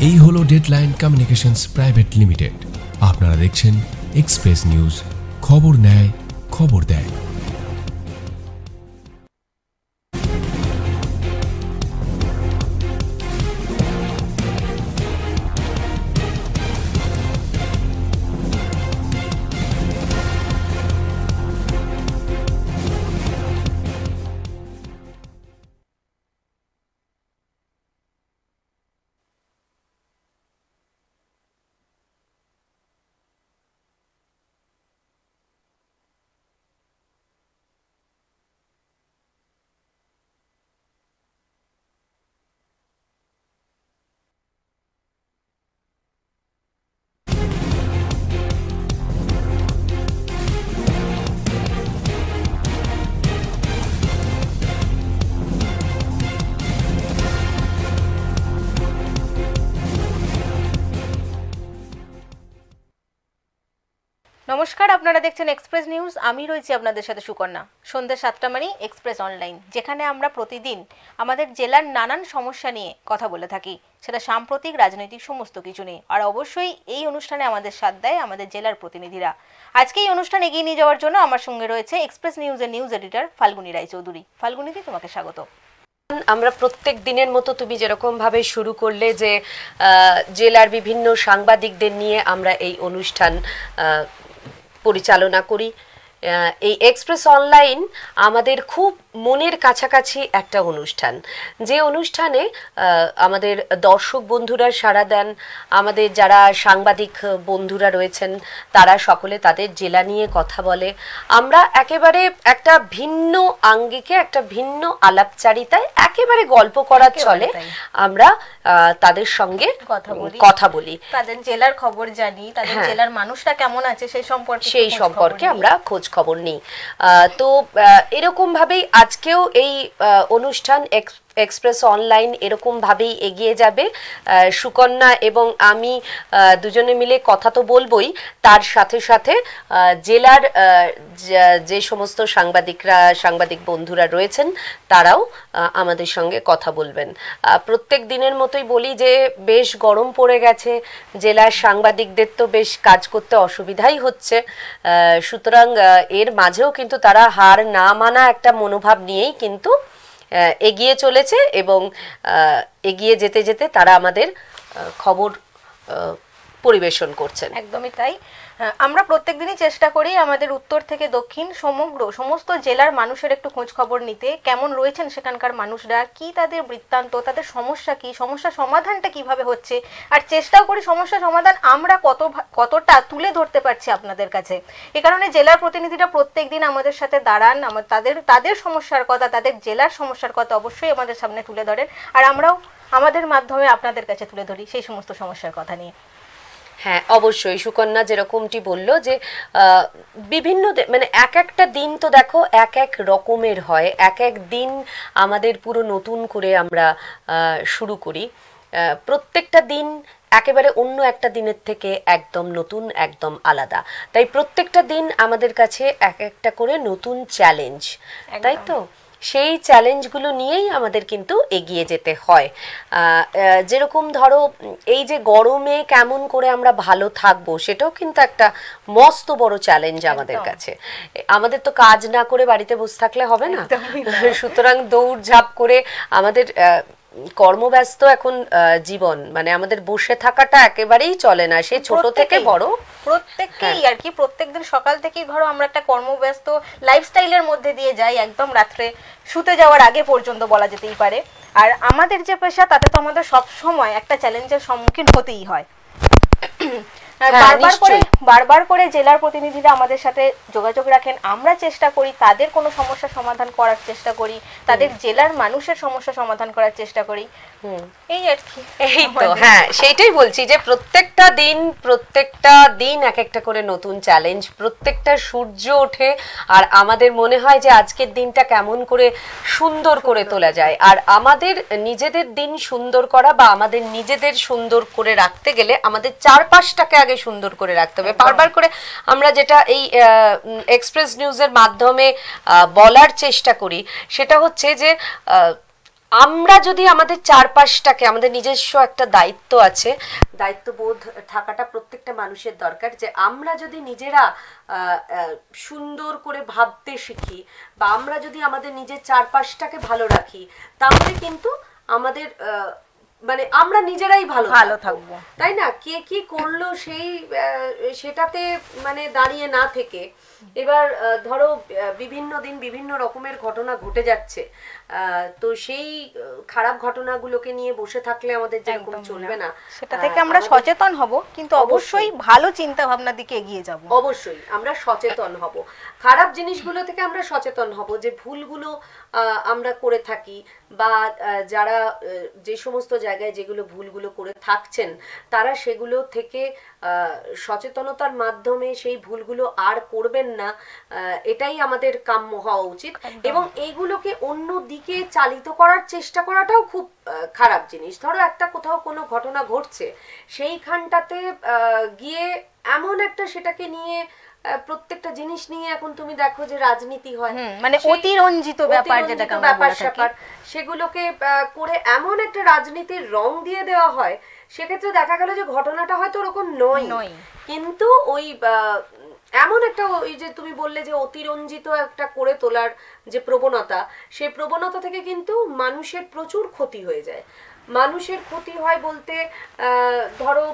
এই হলো deadline communications private limited. আপনারা দেখছেন এক্সপ্রেস নিউজ, খবর নেয় খবর দেয়। নমস্কার, আপনারা দেখছেন এক্সপ্রেস নিউজ। আমি রয়েছি আপনাদের সাথে সুকন্যা। সন্ধ্যে 7টা মানে এক্সপ্রেস অনলাইন, যেখানে আমরা প্রতিদিন আমাদের জেলার নানান সমস্যা নিয়ে কথা বলে থাকি, সেটা সাম্প্রতিক রাজনৈতিক সমস্ত কিছু নিয়ে। আর অবশ্যই এই অনুষ্ঠানে আমাদের সাথ দেয় আমাদের জেলার প্রতিনিধিরা। আজকে এই অনুষ্ঠান এগিয়ে নিয়ে যাওয়ার জন্য আমার সঙ্গে রয়েছে এক্সপ্রেস নিউজের নিউজ এডিটর ফাল্গুনী রায়চৌধুরী। ফাল্গুনীদি, তোমাকে স্বাগত। আমরা প্রত্যেক দিনের মতো তুমি যেরকম ভাবে শুরু করলে যে জেলার বিভিন্ন সাংবাদিকদের নিয়ে আমরা এই অনুষ্ঠান পরিচালনা করি, এই এক্সপ্রেস অনলাইন আমাদের খুব মনের কাছাকাছি একটা অনুষ্ঠান, যে অনুষ্ঠানে আমাদের দর্শক বন্ধুরা সাড়া দেন। আমাদের যারা সাংবাদিক বন্ধুরা রয়েছেন তারা সকলে তাদের জেলা নিয়ে কথা বলে। আমরা একেবারে একটা ভিন্ন আঙ্গিকে, একটা ভিন্ন আলাপচারিতায়, একেবারে গল্প করার চলে আমরা তাদের সঙ্গে কথা বলি, তাদের জেলার খবর জানি, তাদের জেলার মানুষরা কেমন আছে সেই সম্পর্কে আমরা খোঁজ খবর নিই। তো এরকম ভাবেই আজকেও এই অনুষ্ঠান এক্সপ্রেস অনলাইন এরকম ভাবেই এগিয়ে যাবে। সুকন্যা এবং আমি দুজনে মিলে কথা তো বলবোই, তার সাথে সাথে জেলার যে সমস্ত সাংবাদিক বন্ধুরা রয়েছেন তারাও আমাদের সঙ্গে কথা বলবেন। প্রত্যেক দিনের মতোই বলি যে বেশ গরম পড়ে গেছে, জেলার সাংবাদিকদের তো বেশ কাজ করতে অসুবিধাই হচ্ছে। সুতরাং এর মাঝেও কিন্তু তারা হার না মানা একটা মনোভাব নিয়েই কিন্তু এগিয়ে চলেছে এবং এগিয়ে যেতে যেতে তারা আমাদের খবর পরিবেশন করছেন। একদমই তাই। আমরা প্রত্যেকদিনই চেষ্টা করি আমাদের উত্তর থেকে দক্ষিণ সমস্ত জেলার মানুষের একটু খোঁজ খবর নিতে, কেমন রয়েছেন সেখানকার মানুষরা, কি তাদের বৃত্তান্ত, তাদের সমস্যা কি, সমস্যা সমাধানটা কিভাবে হচ্ছে, আর চেষ্টাও করি সমস্যা সমাধান আমরা কতটা তুলে ধরতে পারছি আপনাদের কাছে। এ কারণে জেলার প্রতিনিধিরা প্রত্যেকদিন আমাদের সাথে দাঁড়ান, তাদের সমস্যার কথা, তাদের জেলার সমস্যার কথা অবশ্যই আমাদের সামনে তুলে ধরেন, আর আমরাও আমাদের মাধ্যমে আপনাদের কাছে তুলে ধরি সেই সমস্ত সমস্যার কথা নিয়ে। হ্যাঁ, অবশ্যই সুকন্যা যেরকমটি বললো যে বিভিন্ন মানে এক একটা দিন তো দেখো এক এক রকমের হয়, এক এক দিন আমাদের পুরো নতুন করে আমরা শুরু করি। প্রত্যেকটা দিন একেবারে অন্য একটা দিনের থেকে একদম নতুন, একদম আলাদা। তাই প্রত্যেকটা দিন আমাদের কাছে এক একটা করে নতুন চ্যালেঞ্জ, তাই তো? সেই চ্যালেঞ্জগুলো নিয়েই আমাদের কিন্তু এগিয়ে যেতে হয়। যেরকম ধরো এই যে গরমে কেমন করে আমরা ভালো থাকবো, সেটাও কিন্তু একটা মস্ত বড় চ্যালেঞ্জ আমাদের কাছে। আমাদের তো কাজ না করে বাড়িতে বসে থাকলে হবে না, সুতরাং দৌড়ঝাঁপ করে আমাদের কর্মব্যস্ত এখন জীবন, মানে আমাদের বসে থাকাটা একেবারেই চলে না, সে ছোট থেকে বড় প্রত্যেককেই আর কি। প্রত্যেকদিন সকাল থেকেই ধরো আমরা একটা কর্মব্যস্ত লাইফস্টাইলের মধ্যে দিয়ে যাই, একদম রাত্রে শুতে যাওয়ার আগে পর্যন্ত বলা যেতেই পারে। আর আমাদের যে পেশা, তাতে তো আমাদের সব সময় একটা চ্যালেঞ্জের সম্মুখীন হতেই হয়। বারবার করে জেলার প্রতিনিধিরা আমাদের সাথে যোগাযোগ রাখেন, আমরা চেষ্টা করি তাদের কোনো সমস্যা সমাধান করার চেষ্টা করি, তাদের জেলার মানুষের সমস্যা সমাধান করার চেষ্টা করি, এই আর কি। এই তো, হ্যাঁ, সেইটাই বলছি যে প্রত্যেকটা দিন এক একটা করে নতুন চ্যালেঞ্জ। প্রত্যেকটা সূর্য ওঠে আর আমাদের মনে হয় যে আজকের দিনটা কেমন করে সুন্দর করে তোলা যায়। আর আমাদের নিজেদের দিন সুন্দর করা বা আমাদের নিজেদের সুন্দর করে রাখতে গেলে আমাদের চারপাশটাকে আগে সুন্দর করে রাখতে হবে। বারবার করে আমরা যেটা এই এক্সপ্রেস নিউজের মাধ্যমে বলার চেষ্টা করি সেটা হচ্ছে যে আমরা যদি আমাদের চারপাশটাকে, আমাদের নিজস্ব একটা দায়িত্ব আছে, দায়িত্ববোধ থাকাটা প্রত্যেকটা মানুষের দরকার, যে আমরা যদি নিজেরা সুন্দর করে ভাবতে শিখি বা আমরা যদি আমাদের নিজের চারপাশটাকে ভালো রাখি, তাহলে কিন্তু আমাদের মানে আমরা নিজেরাই ভালো থাকবো, তাই না? কে কি করলো সেটাতে মানে দাঁড়িয়ে না থেকে, এবার ধরো বিভিন্ন দিন বিভিন্ন রকমের ঘটনা ঘটে যাচ্ছে, তো সেই খারাপ ঘটনাগুলোকে নিয়ে বসে থাকলে আমাদের যেরকম চলবে না, সেটা থেকে আমরা সচেতন হব, কিন্তু অবশ্যই ভালো চিন্তা ভাবনার দিকে এগিয়ে যাব। অবশ্যই আমরা সচেতন হব, খারাপ জিনিসগুলো থেকে আমরা সচেতন হব, যে ভুলগুলো আমরা করে থাকি বা যারা যে সমস্ত জায়গায় যেগুলো ভুলগুলো করে থাকছেন তারা সেগুলো থেকে সচেতনতার মাধ্যমে সেই ভুলগুলো আর করবেন না, এটাই আমাদের কাম্য হওয়া উচিত। এবং এইগুলোকে অন্য দিকে চালিত করার চেষ্টা করাটাও খুব খারাপ জিনিস। ধরো একটা কোথাও কোনো ঘটনা ঘটছে, সেইখানটাতে গিয়ে এমন একটা সেটাকে নিয়ে প্রত্যেকটা জিনিস নিয়ে এখন তুমি দেখো যে রাজনীতি হয়, মানে অতিরঞ্জিত ব্যাপার, যেটাকে আমরা বলে থাকি, সেগুলোকে করে এমন একটা রাজনীতির রং দিয়ে দেওয়া হয়, সেক্ষেত্রে দেখা গেল যে ঘটনাটা হয়তো ওরকম নয়, কিন্তু ওই এমন একটা, ওই যে তুমি বললে যে অতিরঞ্জিত একটা করে তোলার যে প্রবণতা, সেই প্রবণতা থেকে কিন্তু মানুষের প্রচুর ক্ষতি হয়ে যায়। মানুষের ক্ষতি হয় বলতে ধরো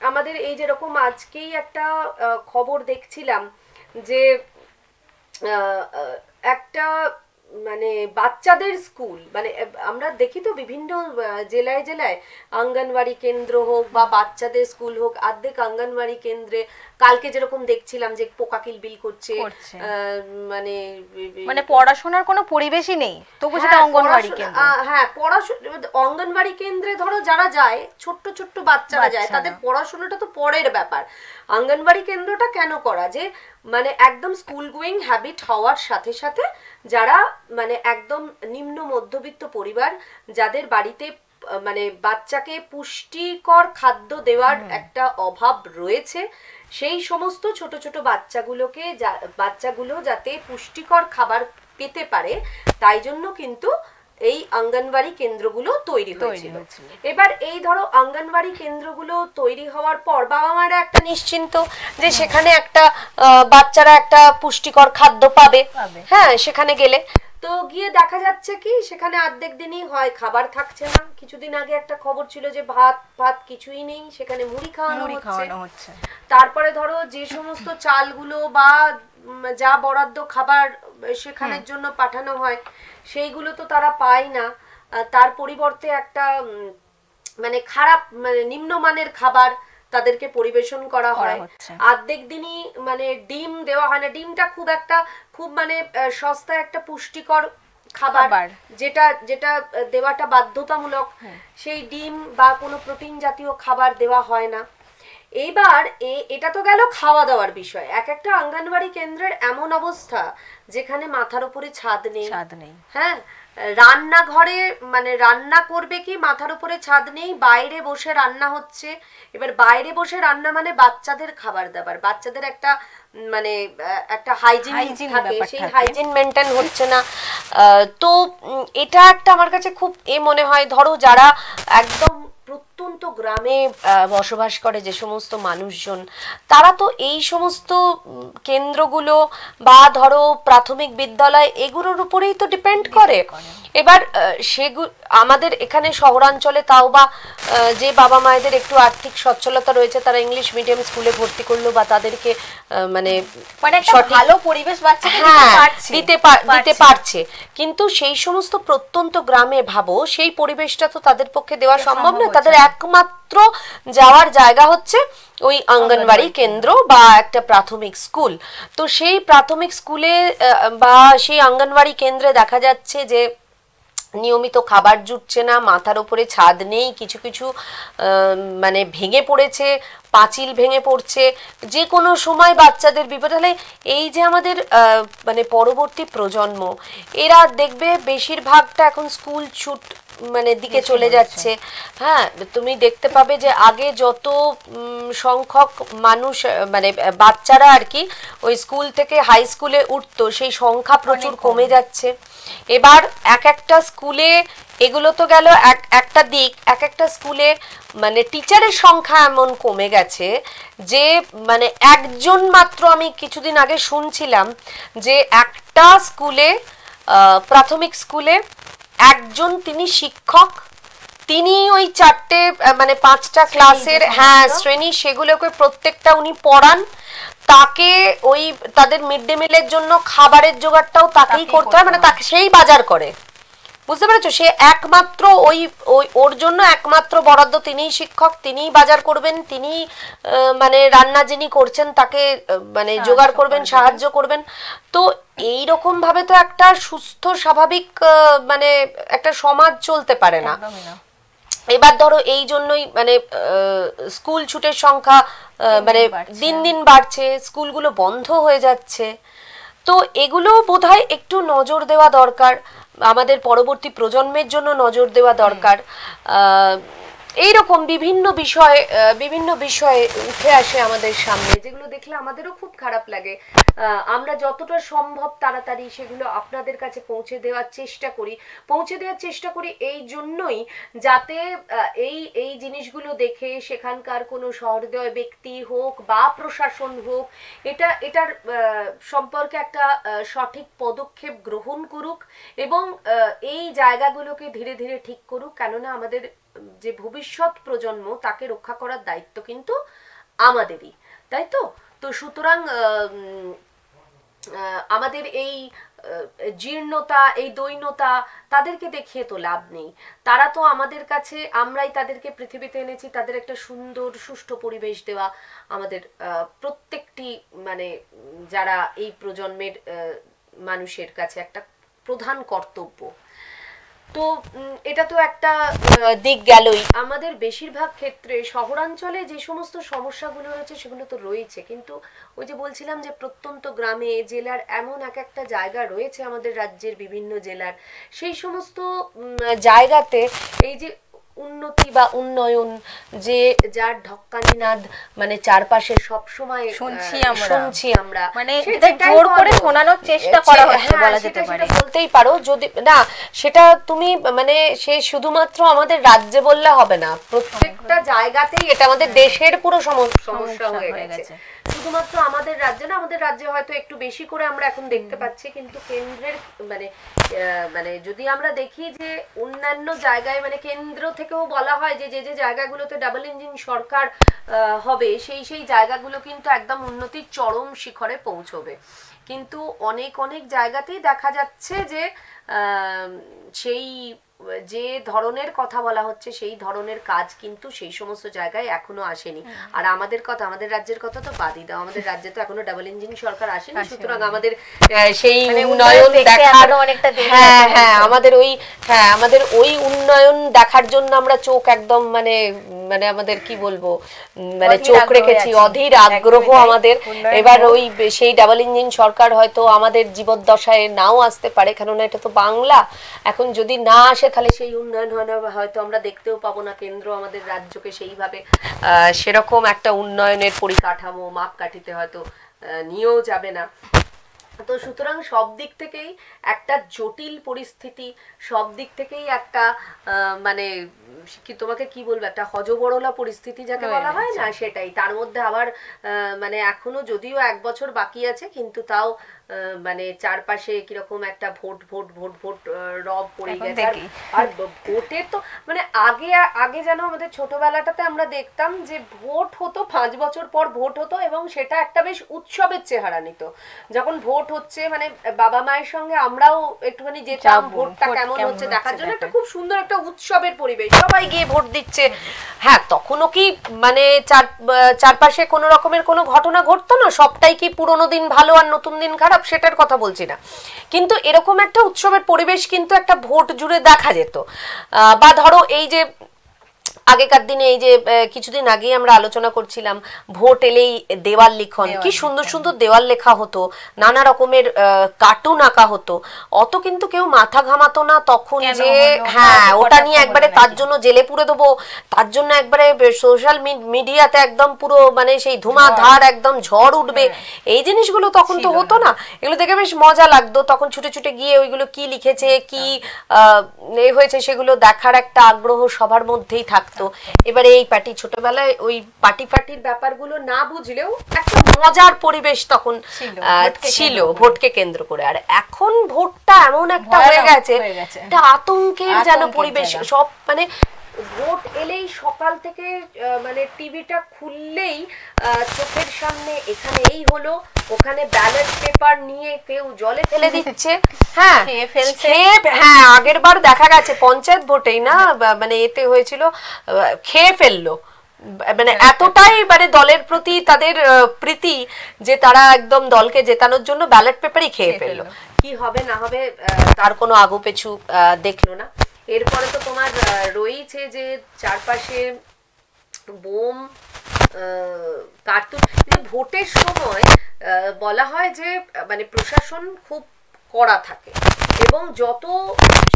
আমাদের এই যেরকম আজকেই একটা খবর দেখছিলাম যে একটা মানে বাচ্চাদের স্কুল, মানে আমরা দেখি তো বিভিন্ন জেলায় জেলায় অঙ্গনওয়াড়ি কেন্দ্র হোক বা বাচ্চাদের স্কুল হোক, অর্ধেক অঙ্গনওয়াড়ি কেন্দ্রে কালকে যেরকম দেখছিলাম যে পোকা কিলবিল করছে, মানে মানে পড়াশোনার কোনো পরিবেশই নেই, তবু সেটা অঙ্গনওয়াড়ি কেন্দ্র। হ্যাঁ, অঙ্গনওয়াড়ি কেন্দ্রে ধরো যারা যায়, ছোট্ট ছোট্ট বাচ্চারা যায়, তাদের পড়াশোনাটা তো পরের ব্যাপার। অঙ্গনওয়াড়ি কেন্দ্রটা কেন করা, যে মানে একদম স্কুল গোয়িং হ্যাবিট হওয়ার সাথে সাথে যারা মানে একদম নিম্ন মধ্যবিত্ত পরিবার, যাদের বাড়িতে মানে বাচ্চাকে পুষ্টিকর খাদ্য দেওয়ার একটা অভাব রয়েছে, সেই সমস্ত ছোট ছোট বাচ্চাগুলো যাতে পুষ্টিকর খাবার পেতে পারে, তাই জন্য কিন্তু এই অঙ্গনওয়াড়ি কেন্দ্রগুলো তৈরি হয়েছিল। এবার এই ধরো অঙ্গনওয়াড়ি কেন্দ্রগুলো তৈরি হওয়ার পর বাবা মারা একটা নিশ্চিন্ত যে সেখানে একটা বাচ্চারা একটা পুষ্টিকর খাদ্য পাবে, হ্যাঁ, সেখানে গেলে তো গিয়ে দেখা যাচ্ছে কি সেখানে অর্ধেক দিনই হয় খাবার থাকছে না। কিছুদিন আগে একটা খবর ছিল যে ভাত কিছুই নেই, সেখানে মুড়ি খাওয়ানো হচ্ছে। তারপরে ধরো যে সমস্ত চালগুলো বা যা বরাদ্দ খাবার সেখানের জন্য পাঠানো হয়, সেইগুলো তো তারা পায় না, তার পরিবর্তে একটা মানে খারাপ মানে নিম্নমানের খাবার তাদেরকে পরিবেশন করা হয়। অর্ধেক দিনই মানে ডিম দেওয়া হয় না, ডিমটা খুব মানে সস্তা একটা পুষ্টিকর খাবার, যেটা দেওয়াটা বাধ্যতামূলক, সেই ডিম বা কোনো প্রোটিন জাতীয় খাবার দেওয়া হয় না। এইবার এটা তো গেল খাওয়া দাওয়ার বিষয়। এক একটা অঙ্গনওয়াড়ি কেন্দ্রের এমন অবস্থা যেখানে মাথার উপরে ছাদ নেই, হ্যাঁ, রান্নাঘরে মানে রান্না করবে কি মাথার উপরে ছাদ নেই, বাইরে বসে রান্না হচ্ছে। এবার বাইরে বসে রান্না মানে বাচ্চাদের খাবার দাবার, বাচ্চাদের একটা মানে একটা হাইজিন থাকে, সেই হাইজিন মেনটেন হচ্ছে না। তো এটা একটা আমার কাছে খুব মনে হয়, ধরো যারা একদম প্রত্যন্ত গ্রামে বসবাস করে যে সমস্ত মানুষজন, তারা তো এই সমস্ত কেন্দ্রগুলো বা ধরো প্রাথমিক বিদ্যালয় এগুলোর উপরেই তো ডিপেন্ড করে। এবার সেগুলো আমাদের এখানে শহরাঞ্চলে তাও বা যে বাবা মায়েদের একটু আর্থিক সচ্ছলতা রয়েছে, তারা ইংলিশ মিডিয়াম স্কুলে ভর্তি করলো বা তাদেরকে মানে ভালো পরিবেশ দিতে পারছে, কিন্তু সেই সমস্ত প্রত্যন্ত গ্রামে ভাবো সেই পরিবেশটা তো তাদের পক্ষে দেওয়া সম্ভব না। তাদের একমাত্র যাওয়ার জায়গা হচ্ছে ওই অঙ্গনওয়াড়ি কেন্দ্র বা একটা প্রাথমিক স্কুল। তো সেই প্রাথমিক স্কুলে বা সেই অঙ্গনওয়াড়ি কেন্দ্রে দেখা যাচ্ছে যে নিয়মিত খাবার জুটছে না, মাথার উপরে ছাদ নেই, কিছু কিছু মানে ভেঙে পড়েছে, পাঁচিল ভেঙে পড়ছে, যে কোনো সময় বাচ্চাদের বিপদ হলে এই যে আমাদের মানে পরবর্তী প্রজন্ম, এরা দেখবে বেশিরভাগটা এখন স্কুল ছুট মানে দিকে চলে যাচ্ছে। হ্যাঁ, তুমি দেখতে পাবে যে আগে যত সংখ্যক মানুষ মানে বাচ্চারা আর কি ওই স্কুল থেকে হাই স্কুলে উঠতো সেই সংখ্যা প্রচুর কমে যাচ্ছে। এবার এক একটা স্কুলে, এগুলো তো গেল একটা দিক, এক একটা স্কুলে মানে টিচারের সংখ্যা এমন কমে গেছে যে মানে একজন মাত্র, আমি কিছুদিন আগে শুনছিলাম যে একটা স্কুলে, প্রাথমিক স্কুলে একজন তিনি শিক্ষক, তিনি ওই 4টে মানে 5টা ক্লাসের শ্রেণী, সেগুলোকে প্রত্যেকটা উনি পড়ান। তাকে ওই তাদের মিড ডে মিলের জন্য খাবারের জোগাড়টাও তাকেই করতে হয়, মানে তাকে সেই বাজার করে, বুঝতে পেরেছো? সে একমাত্র ওই ওর জন্য একমাত্র বরাদ্দ তিনিই শিক্ষক, তিনিই বাজার করবেন, তিনি মানে রান্না যিনি করছেন তাকে মানে জোগাড় করবেন, সাহায্য করবেন। তো এই রকম ভাবে তো একটা সুস্থ স্বাভাবিক মানে একটা সমাজ চলতে পারে না। এবার ধরো এই জন্যই মানে স্কুল ছুটের সংখ্যা মানে দিন দিন বাড়ছে, স্কুলগুলো বন্ধ হয়ে যাচ্ছে। তো এগুলো বোধহয় একটু নজর দেওয়া দরকার, আমাদের পরবর্তী প্রজন্মের জন্য নজর দেওয়া দরকার। এইরকম বিভিন্ন বিষয়ে উঠে আসে আমাদের সামনে, যেগুলো দেখলে আমাদেরও খুব খারাপ লাগে। আমরা যতটা সম্ভব তাড়াতাড়ি সেগুলো আপনাদের কাছে পৌঁছে দেওয়ার চেষ্টা করি এই জন্যই, যাতে এই জিনিসগুলো দেখে সেখানকার কোনো সহৃদয় ব্যক্তি হোক বা প্রশাসন হোক এটার সম্পর্কে একটা সঠিক পদক্ষেপ গ্রহণ করুক এবং এই জায়গাগুলোকে ধীরে ধীরে ঠিক করুক। কেননা আমাদের যে ভবিষ্যৎ প্রজন্ম তাকে রক্ষা করার দায়িত্ব কিন্তু আমাদেরই, তাই তো? তো সুতরাং আমাদের এই জীর্ণতা, এই দৈন্যতা তাদেরকে দেখিয়ে তো লাভ নেই। তারা তো আমাদের কাছে, আমরাই তাদেরকে পৃথিবীতে এনেছি, তাদের একটা সুন্দর সুষ্ঠু পরিবেশ দেওয়া আমাদের প্রত্যেকটি মানে যারা এই প্রজন্মের মানুষের কাছে একটা প্রধান কর্তব্য। তো এটা তো একটা দিক গেলই। আমাদের বেশিরভাগ ক্ষেত্রে শহরাঞ্চলে যে সমস্ত সমস্যাগুলো রয়েছে সেগুলো তো রয়েছে, কিন্তু ওই যে বলছিলাম যে প্রত্যন্ত গ্রামে, জেলার এমন এক একটা জায়গা রয়েছে আমাদের রাজ্যের বিভিন্ন জেলার, সেই সমস্ত জায়গাতে এই যে উন্নতি বা উন্নয়ন, যে যার ঢক্কানি নাদ মানে চারপাশে সব সময় শুনছি আমরা, মানে এটা জোর করে শোনানোর চেষ্টা করা হচ্ছে বলা যেতে পারে, বলতেই পারো। যদি না সেটা তুমি মানে সে শুধুমাত্র আমাদের রাজ্যে বললে হবে না, প্রত্যেকটা জায়গাতেই এটা আমাদের দেশের পুরো সমস্যা হয়ে গেছে। শুধুমাত্র আমাদের রাজ্যে না, আমাদের রাজ্যে হয়তো একটু বেশি করে আমরা এখন দেখতে পাচ্ছি, কিন্তু কেন্দ্রের মানে যদি আমরা দেখি যে অন্যান্য জায়গায় মানে কেন্দ্র থেকেও বলা হয় যে যে জায়গাগুলোতে ডাবল ইঞ্জিন সরকার হবে সেই জায়গাগুলো কিন্তু একদম উন্নতির চরম শিখরে পৌঁছবে, কিন্তু অনেক জায়গাতেই দেখা যাচ্ছে যে সেই যে ধরনের কথা বলা হচ্ছে সেই ধরনের কাজ কিন্তু সেই সমস্ত জায়গায় এখনো আসেনি। আর আমাদের রাজ্যের কথা তো বাদই দাও, আমাদের রাজ্যে তো এখনো ডাবল ইঞ্জিন সরকার আসেনি। সুতরাং আমাদের সেই উন্নয়ন দেখার আমাদের ওই উন্নয়ন দেখার জন্য আমরা চোখ একদম মানে আমাদের কি বলবো মানে চোখ রেখেছি, অধীর আগ্রহ আমাদের। এবার ওই সেই ডাবল ইঞ্জিন সরকার হয়তো আমাদের জীবদ্দশায় নাও আসতে পারে, কেননা এটা তো বাংলা। এখন যদি না আসে তাহলে সেই উন্নয়ন হয়তো আমরা দেখতেও পাবো না। কেন্দ্র আমাদের রাজ্যকে সেইভাবে সেরকম একটা উন্নয়নের পরিকাঠামো মাপকাঠিতে হয়তো নিয়েও যাবে না। তো সুতরাং সব দিক থেকেই একটা জটিল পরিস্থিতি, সব দিক থেকেই একটা মানে কি তোমাকে কি বলবো, একটা হজবরলা পরিস্থিতি যাকে বলা হয় না, সেটাই। তার মধ্যে আবার মানে এখনো যদিও 1 বছর বাকি আছে, কিন্তু তাও মানে চারপাশে কিরকম একটা ভোট রব পড়ে গেছে। আর ভোটের তো মানে আগে যেন আমাদের ছোটবেলাটাতে আমরা দেখতাম যে ভোট হতো, 5 বছর পর ভোট হতো এবং সেটা একটা বেশ উৎসবের চেহারা নিত। যখন ভোট হচ্ছে মানে বাবা মায়ের সঙ্গে আমরাও একটুখানি যেতাম ভোটটা কেমন হচ্ছে দেখার জন্য, একটা খুব সুন্দর একটা উৎসবের পরিবেশ, সবাই গিয়ে ভোট দিচ্ছে। হ্যাঁ, তখনও কি মানে চারপাশে কোনো রকমের কোনো ঘটনা ঘটতো না, সবটাই কি পুরোনো দিন ভালো আর নতুন দিন খারাপ সেটার কথা বলছি না, কিন্তু এরকম একটা উৎসবের পরিবেশ কিন্তু একটা ভোট জুড়ে দেখা যেত। বা ধরো এই যে আগেকার দিনে এই যে কিছুদিন আগে আমরা আলোচনা করছিলাম ভোট এলেই দেওয়াল লিখন, কি সুন্দর সুন্দর দেওয়াল লেখা হতো, নানা রকমের কার্টুন আঁকা হতো, অত কিন্তু কেউ মাথা ঘামাতো না তখন যে হ্যাঁ ওটা নিয়ে একবারে তার জন্য জেলে পুরে দেবো, তার জন্য একবারে সোশ্যাল মিডিয়াতে একদম পুরো মানে সেই ধুমাধার একদম ঝড় উঠবে, এই জিনিসগুলো তখন তো হতো না। এগুলো দেখে বেশ মজা লাগতো, তখন ছুটে ছুটে গিয়ে ওইগুলো কি লিখেছে কি হয়েছে সেগুলো দেখার একটা আগ্রহ সবার মধ্যেই থাকতো। এবারে এই পার্টি ছোটবেলায় ওই পার্টি ফাটির ব্যাপারগুলো না বুঝলেও একটা মজার পরিবেশ তখন ছিল ভোটকে কেন্দ্র করে। আর এখন ভোটটা এমন একটা হয়ে গেছে একটা আতঙ্কের যেন পরিবেশ, সব মানে ভোট এলেই সকাল থেকে মানে টিভিটা খুললেই চোখের সামনে এখানে এই হলো, ওখানে ব্যালট পেপার নিয়ে কেউ জলে ফেলে দিচ্ছে, হ্যাঁ হ্যাঁ আগের বার দেখা গেছে পঞ্চায়েত ভোটেই না মানে এতে হয়েছিল খেয়ে ফেললো, মানে এতটাই মানে দলের প্রতি তাদের প্রীতি যে তারা একদম দলকে জেতানোর জন্য ব্যালট পেপারই খেয়ে ফেললো। কি হবে না হবে তার কোনো আগু পেছু দেখলো না। এরপরে তো তোমার রয়েছে যে চারপাশে বোম কার্তুজ, ভোটের সময় বলা হয় যে মানে প্রশাসন খুব কড়া থাকে এবং যত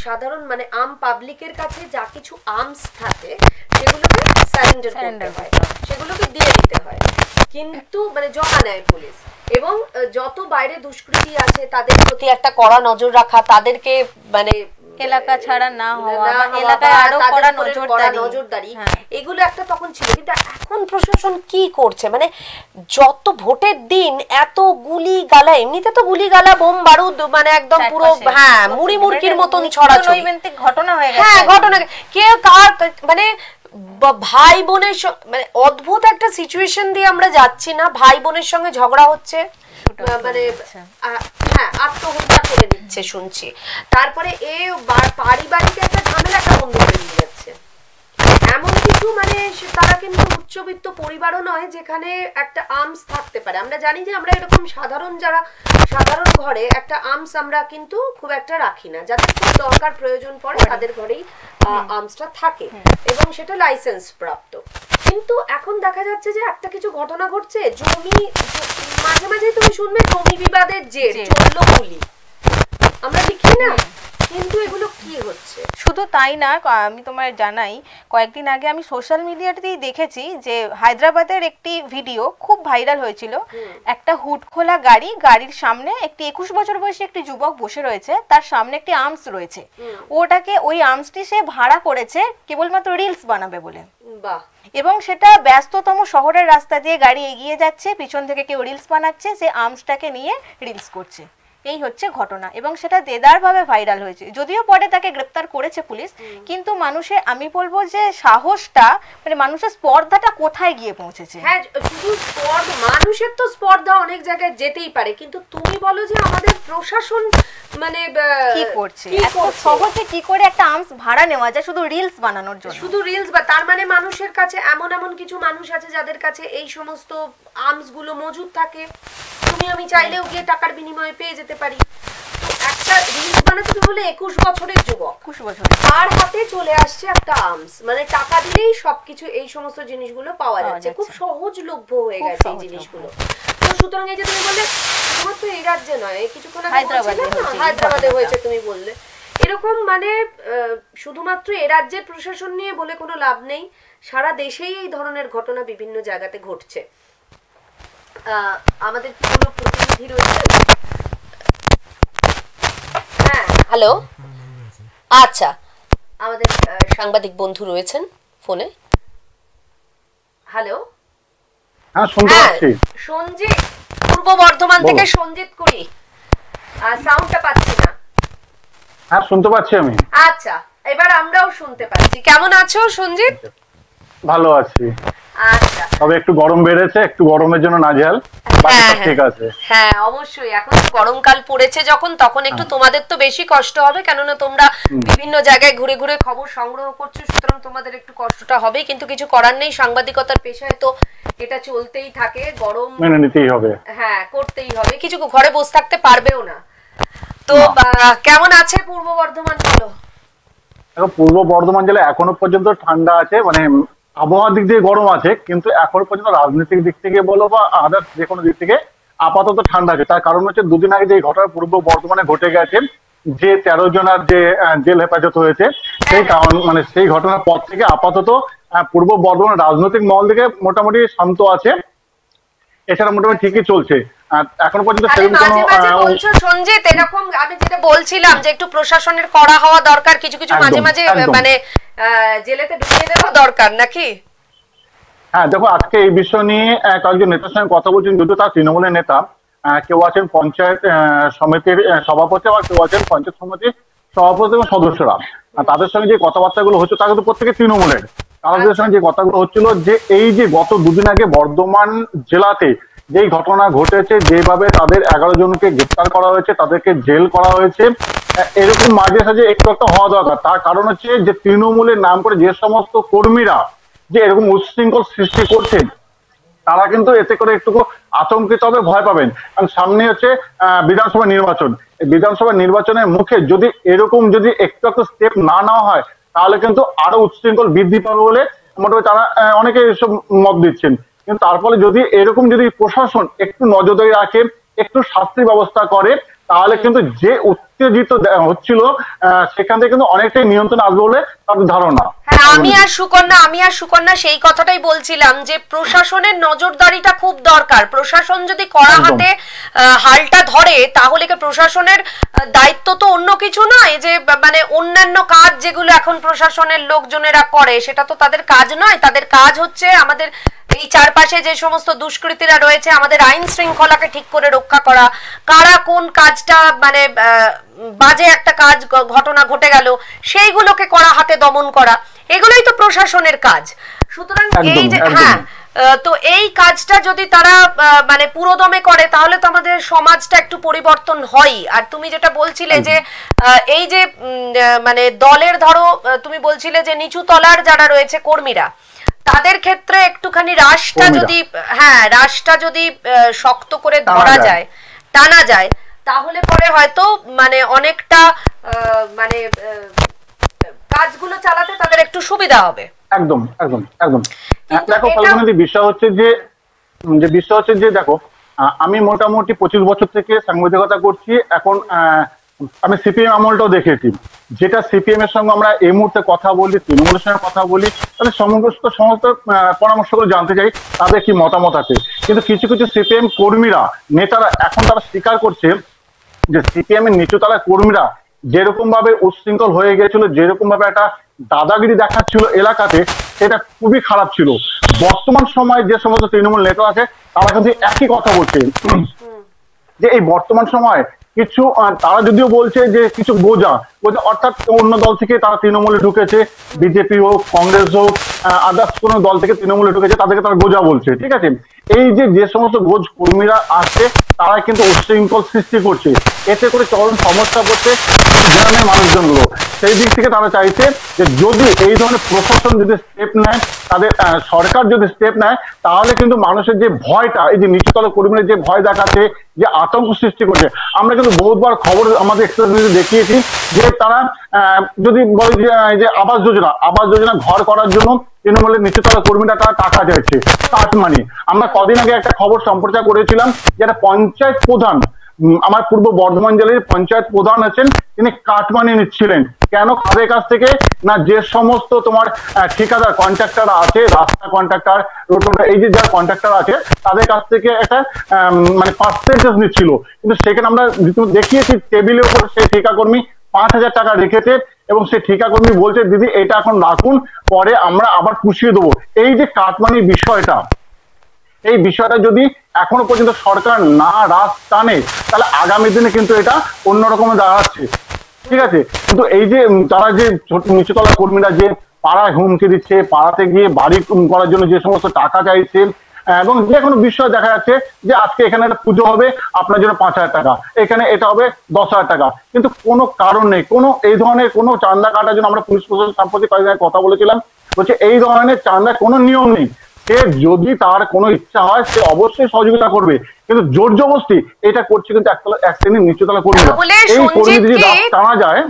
সাধারণ মানে আম পাবলিকের কাছে যা কিছু আর্মস থাকে সেগুলোকে সারেন্ডার করতে হয়, সেগুলোকে দিয়ে দিতে হয়, কিন্তু মানে জমা নেয় পুলিশ, এবং যত বাইরে দুষ্কৃতী আছে তাদের প্রতি একটা কড়া নজর রাখা, তাদেরকে মানে এলাকা ছাড়া না হওয়া বা এলাকায় আরো কড়া নজরদারি, এগুলো একটা তখন ছিল। কিন্তু এখন প্রশাসন কি করছে মানে যত ভোটের দিন এত গুলি গালা, এমনিতে তো গুলি গালা বোম বারুদ মানে একদম পুরো হ্যাঁ মুড়ি মুড়কির মতন ছড়াছড়ি ঘটনা হয়ে গেছে, হ্যাঁ ঘটনা কে কার মানে ভাই বোনের মানে অদ্ভুত একটা সিচুয়েশন দিয়ে আমরা যাচ্ছি না, ভাই বোনের সঙ্গে ঝগড়া হচ্ছে মানে হ্যাঁ আত্মহত্যা করে নিচ্ছে শুনছি, তারপরে পারিবারিক একটা ঝামেলা একটা বন্ধ করে নিয়ে যাচ্ছে, এমন কিছু মানে তারা কিন্তু উচ্চবিত্ত পরিবারও নয় যেখানে একটা আর্মস থাকতে পারে। আমরা জানি যে আমরা এরকম সাধারণ যারা সাধারণ ঘরে একটা আর্মস আমরা কিন্তু খুব একটা রাখি না, যাদের খুব দরকার প্রয়োজন পড়ে তাদের ঘরেই আর্মসটা থাকে এবং সেটা লাইসেন্স প্রাপ্ত। কিন্তু এখন দেখা যাচ্ছে যে একটা কিছু ঘটনা ঘটছে, জমি মাঝে মাঝে তুমি শুনবে জমি বিবাদের জের চললো গুলি, আমরা লিখি না, কিন্তু এগুলো কি হচ্ছে? শুধু তাই না, আমি তোমায় জানাই কয়েকদিন আগে আমি সোশ্যাল মিডিয়াতেই দেখেছি যে হায়দ্রাবাদের একটি ভিডিও খুব ভাইরাল হয়েছিল, একটা হুড খোলা গাড়ির সামনে একটি 21 বছর বয়সী একটি যুবক বসে রয়েছে, তার সামনে একটি আর্মস রয়েছে, ওটাকে ওই আর্মসটি সে ভাড়া করেছে কেবলমাত্র রিলস বানাবে বলে, এবং সেটা ব্যস্ততম শহরের রাস্তা দিয়ে গাড়ি এগিয়ে যাচ্ছে, পিছন থেকে কেউ রিলস বানাচ্ছে, সে আর্মসটাকে নিয়ে রিলস করছে, এই হচ্ছে ঘটনা, এবং সেটা দেদার ভাবে ভাইরাল হয়েছে। যদিও পরে তাকে গ্রেফতার করেছে পুলিশ, কিন্তু মানুষের আমি বলবো যে সাহসটা মানে মানুষের স্পর্ধাটা কোথায় গিয়ে পৌঁছেছে। হ্যাঁ শুধু মানুষের তো স্পর্ধা অনেক জায়গায় যেতেই পারে, কিন্তু তুমি বলো যে আমাদের প্রশাসন মানে কি করছে, এত সহজে কি করে একটা আর্মস ভাড়া নেওয়া যায় শুধু রিলস বানানোর জন্য, শুধু রিলস বা তার মানে মানুষের কাছে এমন কিছু মানুষ আছে যাদের কাছে এই সমস্ত আর্মস গুলো মজুদ থাকে, তুমি আমি চাইলেও গিয়ে টাকার বিনিময়ে পেয়ে যেতে পারি। তো একটা রিলস বানাতে হলে 21 বছরের যুবক, 21 বছর, তার হাতে চলে আসছে একটা আর্মস, মানে টাকা দিলেই সবকিছু এই সমস্ত জিনিসগুলো পাওয়া যাচ্ছে, খুব সহজলভ্য হয়ে গেছে এই জিনিসগুলো। তো সুতরাং এই যে তুমি বললে শুধুমাত্র এই রাজ্যে নয়, কিছুক্ষণ আগে হায়দ্রাবাদে হয়েছে তুমি বললে, এরকম মানে শুধুমাত্র এ রাজ্যের প্রশাসন নিয়ে বলে কোনো লাভ নেই, সারা দেশেই এই ধরনের ঘটনা বিভিন্ন জায়গাতে ঘটছে। আমাদের কি কোনো প্রতিনিধি রয়েছে? হ্যাঁ হ্যালো, আচ্ছা আমাদের সাংবাদিক বন্ধু রয়েছেন ফোনে। হ্যালো, হ্যাঁ শুনতে পাচ্ছি। সঞ্জিত, পূর্ব বর্ধমান থেকে সঞ্জিত কুড়ি, সাউন্ডটা পাচ্ছি না। হ্যাঁ শুনতে পাচ্ছি আমি। আচ্ছা এবার আমরাও শুনতে পাচ্ছি। কেমন আছো সঞ্জিত? ভালো আছি। আচ্ছা, তবে একটু গরম বেড়েছে, একটু গরমের জন্য নাজেহাল, বাকি সব ঠিক আছে। হ্যাঁ অবশ্যই, এখন গরমকাল পড়েছে যখন, তখন একটু তোমাদের তো বেশি কষ্ট হবে, কেননা তোমরা বিভিন্ন জায়গায় ঘুরে ঘুরে খবর সংগ্রহ করছো, সুতরাং তোমাদের একটু কষ্টটা হবে, কিন্তু কিছু করার নেই, সাংবাদিকতার পেশায় তো এটা চলতেই থাকে, গরম মেনে নিতেই হবে, হ্যাঁ করতেই হবে, কিছু ঘরে বসে থাকতে পারবেও না। তো কেমন আছে পূর্ব বর্ধমান বলো? দেখো পূর্ব বর্ধমান জেলায় এখনো পর্যন্ত ঠান্ডা আছে, মানে আবহাওয়ার দিক দিয়ে গরম আছে, কিন্তু এখনো পর্যন্ত রাজনৈতিক দিক থেকে বলো বা আদার্স যে কোনো দিক থেকে আপাতত ঠান্ডা আছে। তার কারণ হচ্ছে দুদিন আগে যে ঘটনা পূর্ব বর্ধমানে ঘটে গেছে, যে 13 জনের যে জেল হেফাজত হয়েছে, সেই কারণ মানে সেই ঘটনার পর থেকে আপাতত পূর্ব বর্ধমান রাজনৈতিক মহল থেকে মোটামুটি শান্ত আছে, এছাড়া মোটামুটি ঠিকই চলছে। এখনো পর্যন্ত সেরকম মাঝে মাঝে কোনো বলছো সঞ্জিত, এরকম আমি যেটা বলছিলাম যে একটু প্রশাসনের কড়া হওয়া দরকার, কিছু কিছু মাঝে মাঝে মানে জেলেতে ঢুকিয়ে দেওয়া দরকার নাকি? হ্যাঁ দেখো, আজকে এই বিষয় নিয়ে কয়েকজন নেতার সঙ্গে কথা বলছেন, যদিও তার তৃণমূলের নেতা, কেউ আছেন পঞ্চায়েত সমিতির সভাপতি, আবার কেউ আছেন পঞ্চায়েত সমিতির সভাপতি এবং সদস্যরা। তাদের সঙ্গে যে কথাবার্তাগুলো হচ্ছে তা কিন্তু প্রত্যেকে তৃণমূলের। তাদের সঙ্গে যে কথাগুলো হচ্ছিল যে এই যে গত দুদিন আগে বর্ধমান জেলাতে যেই ঘটনা ঘটেছে, যেভাবে তাদের 11 জনকে গ্রেপ্তার করা হয়েছে, তাদেরকে জেল করা হয়েছে, এরকম মাঝে সাঝে একটু একটা হওয়া দরকার। তার কারণ হচ্ছে যে তৃণমূলের নাম করে যে সমস্ত কর্মীরা যে এরকম উচ্ছৃঙ্খল সৃষ্টি করছেন, তারা কিন্তু এতে করে একটু আতঙ্কিত হবে, ভয় পাবেন। কারণ সামনে হচ্ছে বিধানসভা নির্বাচন। বিধানসভা নির্বাচনের মুখে যদি এরকম যদি একটু একটু স্টেপ না নেওয়া হয়, তাহলে কিন্তু আরো উচ্ছৃঙ্খল বৃদ্ধি পাবে বলে মোটামুটি তারা অনেকে এসব মত দিচ্ছেন। কিন্তু তার ফলে যদি এরকম যদি প্রশাসন একটু নজরদারি রাখে, একটু শাস্তির ব্যবস্থা করে, তাহলে কিন্তু যে উত্তেজিত হচ্ছিল সেখান থেকে কিন্তু অনেকটাই নিয়ন্ত্রণ আসবে বলে তাদের ধারণা। হ্যাঁ, আমি আর সুকন্যা সেই কথাটাই বলছিলাম যে প্রশাসনের নজরদারিটা খুব দরকার। প্রশাসন যদি কড়া হাতে হালটা ধরে, তাহলে কি প্রশাসনের দায়িত্ব তো অন্য কিছু নয়, যে মানে অন্যান্য কাজ যেগুলো এখন প্রশাসনের লোকজনেরা করে সেটা তো তাদের কাজ নয়। তাদের কাজ হচ্ছে আমাদের এই চারপাশে যে সমস্ত দুষ্কৃতীরা রয়েছে, আমাদের আইন শৃঙ্খলাকে ঠিক করে রক্ষা করা, কারা কোন কাজটা মানে বাজে একটা কাজ ঘটনা ঘটে গেল সেইগুলোকে কড়া হাতে দমন করা, এগুলোই তো প্রশাসনের কাজ। সুতরাং এই যে হ্যাঁ, তো এই কাজটা যদি তারা মানে পুরোদমে করে, তাহলে তো আমাদের সমাজটা একটু পরিবর্তন হয়। আর তুমি যেটা বলছিলে যে এই যে মানে দলের ধরো তুমি বলছিলে যে নিচু তলার যারা রয়েছে কর্মীরা, তাদের ক্ষেত্রে একটুখানি রাশটা যদি শক্ত করে ধরা যায়, টানা যায়, তাহলে পরে হয়তো মানে অনেকটা মানে কাজগুলো চালাতে তাদের একটু সুবিধা হবে। একদম একদম একদম। দেখো ফলগুলো বিষয় হচ্ছে যে দেখো, আমি মোটামুটি 25 বছর থেকে সাংবাদিকতা করছি। এখন আমি সিপিএম আমলটাও দেখেছি, যেটা সিপিএম এর সঙ্গে আমরা এই মুহূর্তে কথা বলি, তৃণমূলের সঙ্গে কথা বলি, তাদের সমস্ত পরামর্শগুলো জানতে চাই, তাদের কি মতামত আছে। কিন্তু কিছু কিছু সিপিএম কর্মীরা, নেতারা এখন তারা স্বীকার করছে যে সিপিএম এর নিচুতলার কর্মীরা যেরকম ভাবে উচ্ছৃঙ্খল হয়ে গেছিল, যেরকম ভাবে একটা দাদাগিরি দেখাচ্ছিল এলাকাতে, সেটা খুবই খারাপ ছিল। বর্তমান সময়ে যে সমস্ত তৃণমূল নেতা আছে, তারা কিন্তু একই কথা বলছে যে এই বর্তমান সময় কিছু তারা যদিও বলছে যে কিছু গোজা অর্থাৎ অন্য দল থেকে তারা তৃণমূলে ঢুকেছে, বিজেপি হোক, কংগ্রেস হোক, আদার্স কোন দল থেকে তৃণমূলে ঢুকেছে, তাদেরকে তারা গোজা বলছে। ঠিক আছে, এই যে সমস্ত গোজ কর্মীরা আসছে, তারা কিন্তু উচ্ছৃঙ্খল সৃষ্টি করছে, এতে করে চরম সমস্যা করছে গ্রামের মানুষজনগুলো। সেই দিক থেকে তারা চাইছে যে যদি এই ধরনের প্রশাসন যদি স্টেপ নেয়, তাদের সরকার যদি স্টেপ নেয়, তাহলে কিন্তু মানুষের যে ভয়টা, এই যে নিচুতলা কর্মীরা যে ভয় দেখাচ্ছে, যে আতঙ্ক সৃষ্টি করছে, আমরা কিন্তু বহুবার খবর আমাদের এক্সপ্রেস দেখিয়েছি যে তারা যদি বলে যে আবাস যোজনা ঘর করার জন্য তৃণমূলের নিচুতলা কর্মীরা তারা টাকা চাইছে, কাটমানি। আমরা কদিন আগে একটা খবর সম্প্রচার করেছিলাম, যেটা পঞ্চায়েত প্রধান, আমার পূর্ব বর্ধমান জেলার পঞ্চায়েত প্রধান আছেন, তিনি কাটমানি নিচ্ছিলেন। কেন? কাদের কাছ থেকে? না, যে সমস্ত তোমার ঠিকাদার কন্ট্রাক্টর আছে, রাস্তা কন্ট্রাক্টর, এই যে যারা কন্ট্রাক্টর আছে, তাদের কাছ থেকে একটা মানে পার্সেন্টেজ নিচ্ছিল। কিন্তু সেখানে আমরা দেখিয়েছি টেবিলের উপর সেই ঠিকাকর্মী 5,000 টাকা রেখেছে, এবং সেই ঠিকাকর্মী বলছে দিদি এটা এখন রাখুন, পরে আমরা আবার পুষিয়ে দেবো। এই যে কাটমানির বিষয়টা, এই বিষয়টা যদি এখনো পর্যন্ত সরকার না রাশ টানে, তাহলে আগামী দিনে কিন্তু এটা অন্যরকম দাঁড়াচ্ছে। ঠিক আছে, কিন্তু এই যে তারা যে নিচুতলা কর্মীরা যে পাড়ায় হুমকি দিচ্ছে, পাড়াতে গিয়ে বাড়ি করার জন্য যে সমস্ত টাকা চাইছে, এবং যে কোনো বিষয় দেখা যাচ্ছে যে আজকে এখানে একটা পুজো হবে, আপনার জন্য 5,000 টাকা, এখানে এটা হবে 10,000 টাকা, কিন্তু কোনো কারণ নেই, কোনো এই ধরনের কোনো চাঁদা কাটার জন্য আমরা পুলিশ প্রশাসন সম্পর্কে কয়েকদিন কথা বলেছিলাম, বলছে এই ধরনের চাঁদার কোনো নিয়ম নেই। সে যদি তার কোনো ইচ্ছা হয়, সে অবশ্যই সহযোগিতা করবে, কিন্তু জোর জবরদস্তি এটা করছে কিন্তু এক শ্রেণীর নিচুতলা কর্মীরা। এই কর্মী যদি টানা যায়,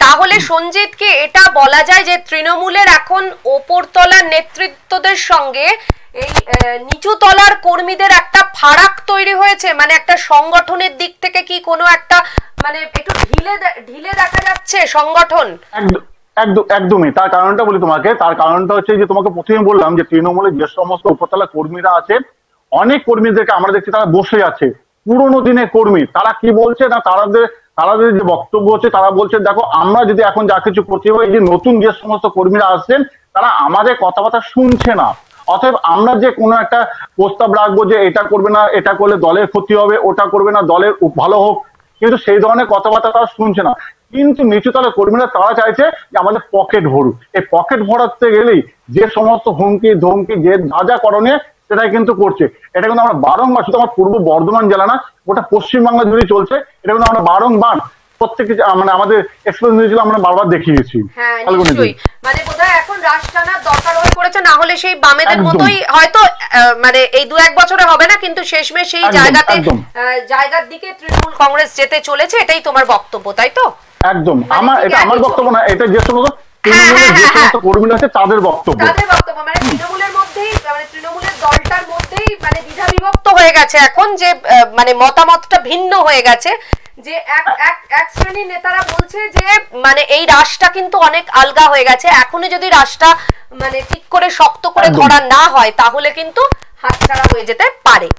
তাহলে সঞ্জিতকে এটা বলা যায় যে তৃণমূলের এখন ওপরতলার নেতৃত্বদের সঙ্গে এই নিচু তলার কর্মীদের একটা ফারাক তৈরি হয়েছে, মানে একটা সংগঠনের দিক থেকে কি কোনো একটা মানে একটু ঢিলে দেখা যাচ্ছে সংগঠন? একদমই। তার কারণটা বলি তোমাকে, তার কারণটা হচ্ছে যে তোমাকে প্রথমে বললাম যে তৃণমূলের যে সমস্ত উপরতলা কর্মীরা আছে, অনেক কর্মীদেরকে আমরা দেখছি তারা বসে আছে, পুরোনো দিনের কর্মী। তারা কি বলছে না, তাদের যে বক্তব্য হচ্ছে, তারা বলছে দেখো আমরা যদি এখন যা কিছু করছি, এই যে নতুন যে সমস্ত কর্মীরা আসছেন তারা আমাদের কথাবার্তা শুনছে না, অতএব আমরা যে কোনো একটা প্রস্তাব রাখবো যে এটা করবে না, এটা করলে দলের ক্ষতি হবে, ওটা করবে না দলের ভালো হোক, কিন্তু সেই ধরনের কথাবার্তা তারা শুনছে না। কিন্তু নিচুতলের কর্মীরা তারা চাইছে যে আমাদের পকেট ভরুক। এই পকেট ভরাতে গেলেই যে সমস্ত হুমকি ধমকি যে যা যা করণীয় সেটাই কিন্তু করছে। এটা কিন্তু আমরা বারংবার, শুধু আমার পূর্ব বর্ধমান জেলা না, ওটা পশ্চিমবাংলা জুড়ে চলছে। এটা কিন্তু আমরা বারংবার প্রত্যেকটি মানে আমাদের এক্সপ্রেস নিউজে আমরা বারবার দেখিয়েছি। হ্যাঁ নিশ্চয়ই, মানে বোধহয় এখন রাশ টানার দরকার হয়ে পড়েছে, না হলে সেই বামেদের মতোই হয়তো মানে এই 2-1 বছরে হবে না, কিন্তু শেষমেশ সেই জায়গার দিকে তৃণমূল কংগ্রেস যেতে চলেছে, এটাই তোমার বক্তব্য, তাই তো? একদম। এটা আমার বক্তব্য না, এটা যে সমস্ত তৃণমূলের যে সমস্ত কর্মীরা আছে তাদের বক্তব্য। মানে তৃণমূলের মধ্যেই, মানে তৃণমূলের দলটার মধ্যেই মানে দ্বিধা বিভক্ত হয়ে গেছে এখন, যে মানে মতামতটা ভিন্ন হয়ে গেছে, যে এক শ্রেণীর নেতারা বলছে যে মানে এই রাশটা কিন্তু অনেক আলগা হয়ে গেছে, এখনই যদি রাশটা মানে ঠিক করে শক্ত করে ধরা না হয় তাহলে কিন্তু হাতছাড়া হয়ে যেতে পারে,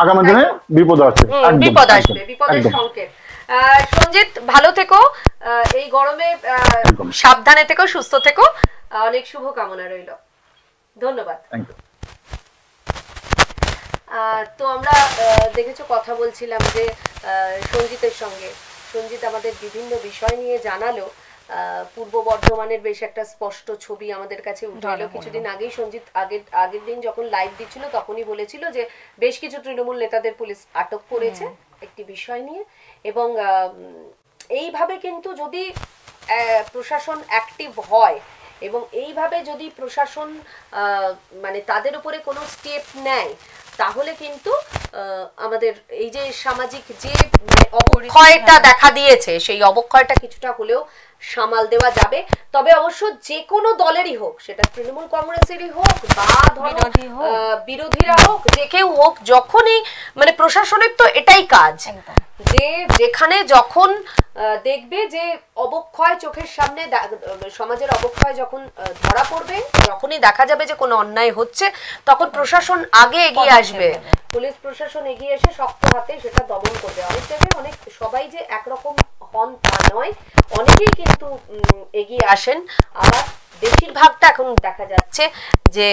আগামী দিনে বিপদ আসবে, বিপদের সংকেত। সঞ্জিত ভালো থেকো, এই গরমে সাবধানে থেকো, সুস্থ থেকো, অনেক শুভ কামনা রইল, ধন্যবাদ। তো আমরা দেখেছো কথা বলছিলাম যে সঞ্জিতের সঙ্গে, সঞ্জিত আমাদের বিভিন্ন বিষয় নিয়ে জানালো, পূর্ব বর্ধমানের বেশ একটা স্পষ্ট ছবি আমাদের কাছে উঠে এলো। কিছুদিন আগেই সঞ্জিত আগের দিন যখন লাইভ দিচ্ছিল তখনই বলেছিল যে বেশ কিছু তৃণমূল নেতাদের পুলিশ আটক করেছে একটি বিষয় নিয়ে, এবং এইভাবে কিন্তু যদি প্রশাসন অ্যাক্টিভ হয় এবং এইভাবে যদি প্রশাসন মানে তাদের উপরে কোনো স্টেপ নেয়, তাহলে কিন্তু আমাদের এই যে সামাজিক যে অবক্ষয়টা দেখা দিয়েছে সেই অবক্ষয়টা কিছুটা হলেও সামাল দেওয়া যাবে। তবে অবশ্য যে কোনো দলেরই হোক, সেটা তৃণমূল কংগ্রেসেরই হোক বা বিরোধীরা হোক, যে কেউ হোক, যখনই মানে প্রশাসনের তো এটাই কাজ যে যেখানে যখন দেখবে যে অবক্ষয় চোখের সামনে, সমাজের অবক্ষয় যখন ধরা পড়বে, যখনই দেখা যাবে যে কোনো অন্যায় হচ্ছে, তখন প্রশাসন আগে এগিয়ে আসবে, পুলিশ প্রশাসন এগিয়ে এসে শক্ত হাতে সেটা দমন করবে। অনেক জায়গায় অনেক সবাই যে একরকম হন তা নয়, অনেকেই কিন্তু এগিয়ে আসেন, আবার বেশিরভাগটা এখন দেখা যাচ্ছে যে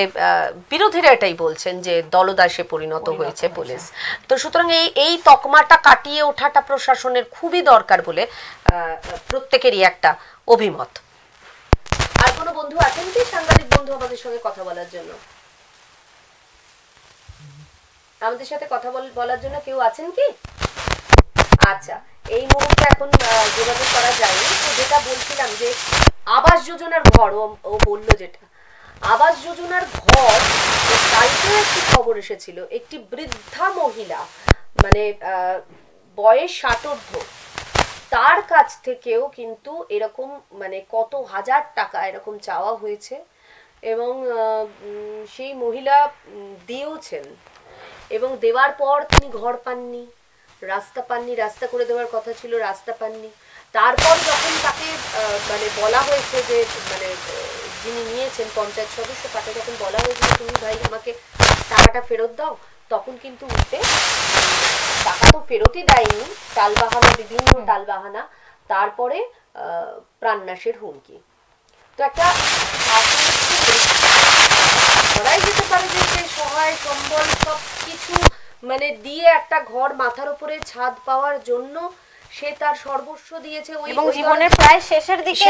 বিরোধীরা এটাই বলছেন যে দলদাসে পরিণত হয়েছে পুলিশ। তো সুতরাং এই তকমাটা কাটিয়ে ওঠাটা প্রশাসনের খুবই দরকার বলে প্রত্যেকেরই একটা অভিমত। আর কোনো বন্ধু আছেন কি, সাংবাদিক বন্ধু আমাদের সঙ্গে কথা বলার জন্য? আমাদের সাথে কথা বলার জন্য কেউ আছেন কি? আচ্ছা, এই মুহূর্তে এখন যোগাযোগ করা যায়নি। তো যেটা বলছিলাম যে আবাস যোজনার ঘর, ও বললো যেটা আবাস যোজনার ঘর, কালকেও একটি খবর এসেছিল, একটি বৃদ্ধা মহিলা মানে বয়স 60 তার কাছ থেকেও কিন্তু এরকম মানে কত হাজার টাকা এরকম চাওয়া হয়েছে, এবং সেই মহিলা দিয়েওছেন, এবং দেওয়ার পর তিনি ঘর পাননি, রাস্তা পাননি, রাস্তা করে দেওয়ার কথা ছিল, রাস্তা পাননি। তারপর যখন তাকে মানে বলা হয়েছে যে মানে যিনি নিয়েছেন পঞ্চায়েত সদস্য, তাকে যখন বলা হয়েছে তুমি ভাই আমাকে টাকাটা ফেরত দাও, তখন কিন্তু উঠে টাকা তো ফেরতই দেয়নি, টালবাহানা, বিভিন্ন টালবাহানা, তারপরে প্রাণনাশের হুমকি। তো একটা ধরাই যেতে পারে যে সে সহায় সম্বল সব কিছু মানে দিয়ে একটা ঘর মাথার উপরে ছাদ পাওয়ার জন্য সে তার সর্বস্ব দিয়েছে, এবং জীবনের প্রায় শেষের দিকে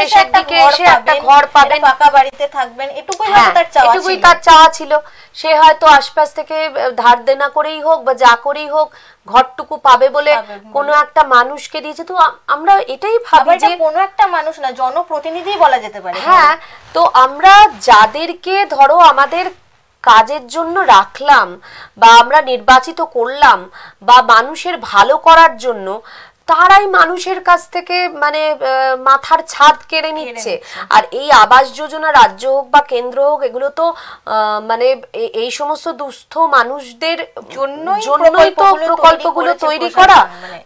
এসে একটা ঘর পাবেন, পাকা বাড়িতে থাকবেন, এটুকুই তার চাওয়া ছিল। সে হয়তো আশপাশ থেকে ধার দেনা করেই হোক বা যা করেই হোক ঘরটুকু পাবে বলে কোনো একটা মানুষকে দিয়েছে। তো আমরা এটাই ভাবি যে কোনো একটা মানুষ না, জনপ্রতিনিধি বলা যেতে পারে। হ্যাঁ, তো আমরা যাদেরকে ধরো আমাদের কাজের জন্য রাখলাম বা আমরা নির্বাচিত করলাম বা মানুষের ভালো করার জন্য, তারাই মানুষের কাছ থেকে মানে মাথার ছাদ কেড়ে নিচ্ছে। আর এই আবাস যোজনা রাজ্য হোক বা কেন্দ্র হোক, এগুলো তো মানে এই সমস্ত দুস্থ মানুষদের জন্যই তো প্রকল্পগুলো তৈরি করা।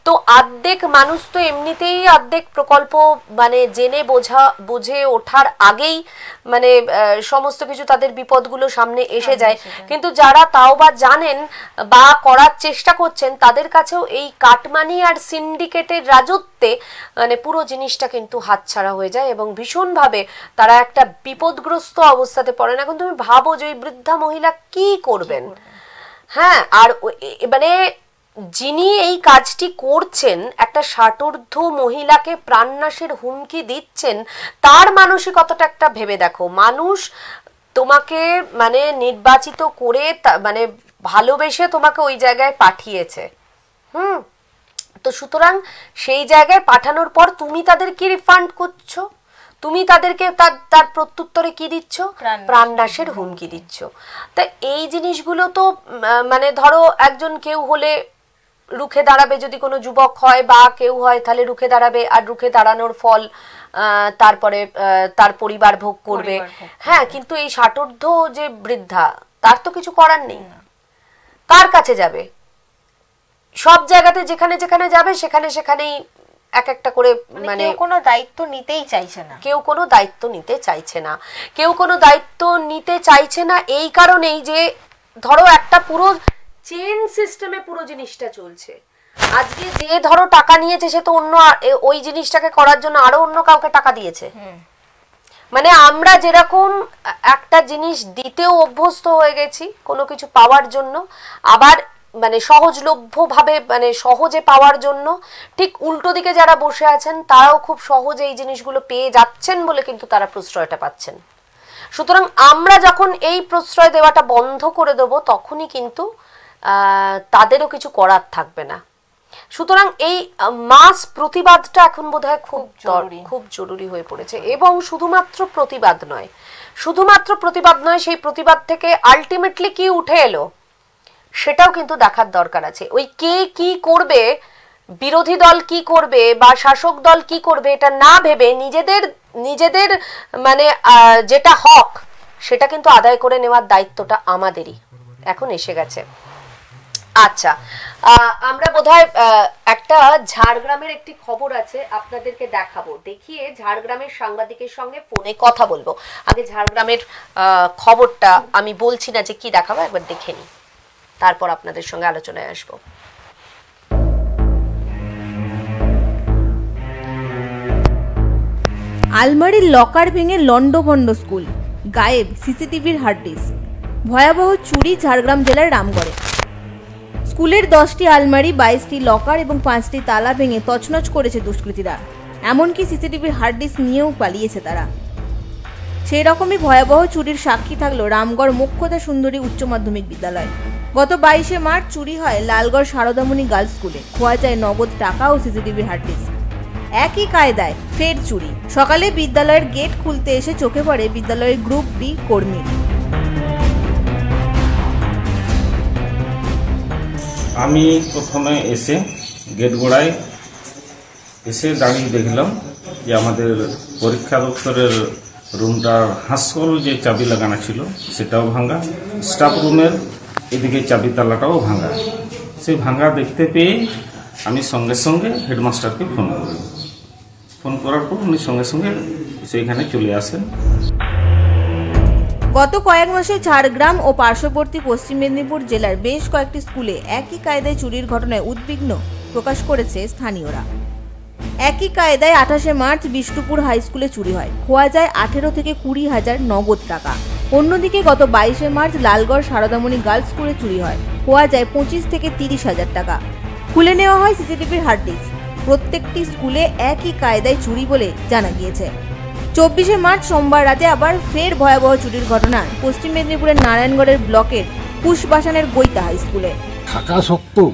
তো অর্ধেক মানুষ তো এমনিতেই অর্ধেক প্রকল্প মানে জেনে বুঝে ওঠার আগেই মানে সমস্ত কিছু তাদের বিপদগুলো সামনে এসে যায়। কিন্তু যারা তাও বা জানেন বা করার চেষ্টা করছেন, তাদের কাছেও এই কাটমানি আর সিন্ডিকেটের রাজত্বে মানে পুরো জিনিসটা কিন্তু হাতছাড়া হয়ে যায় এবং ভীষণভাবে তারা একটা বিপদগ্রস্ত অবস্থাতে পড়ে। না এখন তুমি ভাবো যে ওই বৃদ্ধা মহিলা কি করবেন। হ্যাঁ, আর মানে যিনি এই কাজটি করছেন, একটা ষাটোর্ধ্ব মহিলাকে প্রাণনাশের হুমকি দিচ্ছেন, তার মানসিকতাটা একটা ভেবে দেখো। মানুষ তোমাকে মানে নির্বাচিত করে মানে ভালোবেসে তোমাকে ওই জায়গায় পাঠিয়েছে। তো সুতরাং সেই জায়গায় পাঠানোর পর তুমি তাদের কি রিফান্ড করছো? তুমি তাদেরকে তার প্রত্যুত্তরে কি দিচ্ছ? প্রাণনাশের হুমকি দিচ্ছ। তা এই জিনিসগুলো তো মানে ধরো একজন কেউ হলে রুখে দাঁড়াবে, যদি কোনো যুবক হয় বা কেউ হয় তাহলে রুখে দাঁড়াবে, আর রুখে দাঁড়ানোর ফল তারপরে তার পরিবার ভোগ করবে। হ্যাঁ, কিন্তু এই ষাটোর্ধ্ব যে বৃদ্ধা, তার তো কিছু করার নেই। কার কাছে যাবে? সব জায়গাতে যেখানে যেখানে যাবে সেখানেই এক একটা করে মানে কোনো দায়িত্ব নিতেই চাইছে না। কেউ কোনো দায়িত্ব নিতে চাইছে না। কেউ কোনো দায়িত্ব নিতে চাইছে না এই কারণেই যে ধরো একটা পুরো চেন সিস্টেমে পুরো জিনিসটা চলছে। আজকে যে ধরো টাকা নিয়েছে, সে তো অন্য ওই জিনিসটাকে করার জন্য আরো অন্য কাউকে টাকা দিয়েছে। মানে আমরা যেরকম একটা জিনিস দিতেও অভ্যস্ত হয়ে গেছি কোনো কিছু পাওয়ার জন্য, আবার মানে সহজলভ্য ভাবে মানে সহজে পাওয়ার জন্য, ঠিক উল্টো দিকে যারা বসে আছেন তারাও খুব সহজে এই জিনিসগুলো পেয়ে যাচ্ছেন বলে কিন্তু তারা প্রশ্রয়টা পাচ্ছেন। সুতরাং আমরা যখন এই প্রশ্রয় দেওয়াটা বন্ধ করে দেব, তখনই কিন্তু তাদেরও কিছু করার থাকবে না। সুতরাং এই মাস প্রতিবাদটা এখন বোধহয় খুব জরুরি হয়ে পড়েছে। এবং শুধুমাত্র প্রতিবাদ নয়, সেই প্রতিবাদ থেকে আলটিমেটলি কি উঠে এলো সেটাও কিন্তু দেখার দরকার আছে। ওই কে কি করবে, বিরোধী দল কি করবে বা শাসক দল কি করবে, এটা না ভেবে নিজেদের মানে যেটা হক সেটা কিন্তু আদায় করে নেওয়ার দায়িত্বটা আমাদেরই এখন এসে গেছে। আচ্ছা, আমরা বোধহয় একটা ঝাড়গ্রামের একটি খবর আছে আপনাদেরকে দেখাবো, দেখিয়ে ঝাড়গ্রামের সাংবাদিকের সঙ্গে ফোনে কথা বলবো। আগে ঝাড়গ্রামের খবরটা আমি বলছি না যে কি দেখাবো, একবার দেখে নিই, তারপর আপনাদের সঙ্গে আলোচনায় আসবো। আলমারির লকার ভেঙে লন্ডভন্ড স্কুল, গায়েব সিসিটিভির হার্ড ডিস্ক। ভয়াবহ চুরি ঝাড়গ্রাম জেলার রামগড়ে। স্কুলের 10টি আলমারি, 22টি লকার এবং 5টি তালা ভেঙে তছনছ করেছে দুষ্কৃতীরা। এমনকি সিসিটিভির হার্ড ডিস্ক নিয়েও পালিয়েছে তারা। সেই রকমই ভয়াবহ চুরির সাক্ষী থাকলো রামগড় মোক্ষদা সুন্দরী উচ্চ মাধ্যমিক বিদ্যালয়। গত 22শে মার্চ চুরি হয় লালগড় সারদামণি গার্লস স্কুলে। খোয়া যায় নগদ টাকা ও সিসিটিভির হার্ড ডিস্ক। একই কায়দায় ফের চুরি। সকালে বিদ্যালয়ের গেট খুলতে এসে চোখে পড়ে বিদ্যালয়ের গ্রুপ ডি কর্মী। আমি প্রথমে এসে গেট গোড়ায় এসে দাঁড়িয়ে দেখলাম যে আমাদের পরীক্ষা দপ্তরের রুমটার হাঁসকল যে চাবি লাগানো ছিল সেটাও ভাঙা, স্টাফ রুমের এদিকে চাবি তালাটাও ভাঙা। সেই ভাঙা দেখতে পেয়ে আমি সঙ্গে সঙ্গে হেডমাস্টারকে ফোন করার পর উনি সঙ্গে সঙ্গে সেইখানে চলে আসেন। গত কয়েক মাসে ঝাড়গ্রাম ও পার্শ্ববর্তী পশ্চিম মেদিনীপুর জেলার বেশ কয়েকটি স্কুলে একই কায়দায় চুরির ঘটনায় উদ্বিগ্ন প্রকাশ করেছে স্থানীয়রা। একই কায়দায় 28শে মার্চ বিষ্ণুপুর হাই স্কুলে চুরি হয়। খোয়া যায় 18 থেকে 20 হাজার নগদ টাকা। অন্যদিকে গত 22শে মার্চ লালগড় সারদামণি গার্লস স্কুলে চুরি হয়। খোয়া যায় 25 থেকে 30 হাজার টাকা। খুলে নেওয়া হয় সিসিটিভির হার্ড ডিস্ক। প্রত্যেকটি স্কুলে একই কায়দায় চুরি বলে জানা গিয়েছে। 24শে মার্চ সোমবার রাতে আবার ফের ভয়াবহ চুরির ঘটনা পশ্চিম মেদিনীপুরের নারায়ণগড়ের ব্লকের কুশবাসানের গৈতা হাই স্কুলে। থাকা সত্ত্বেও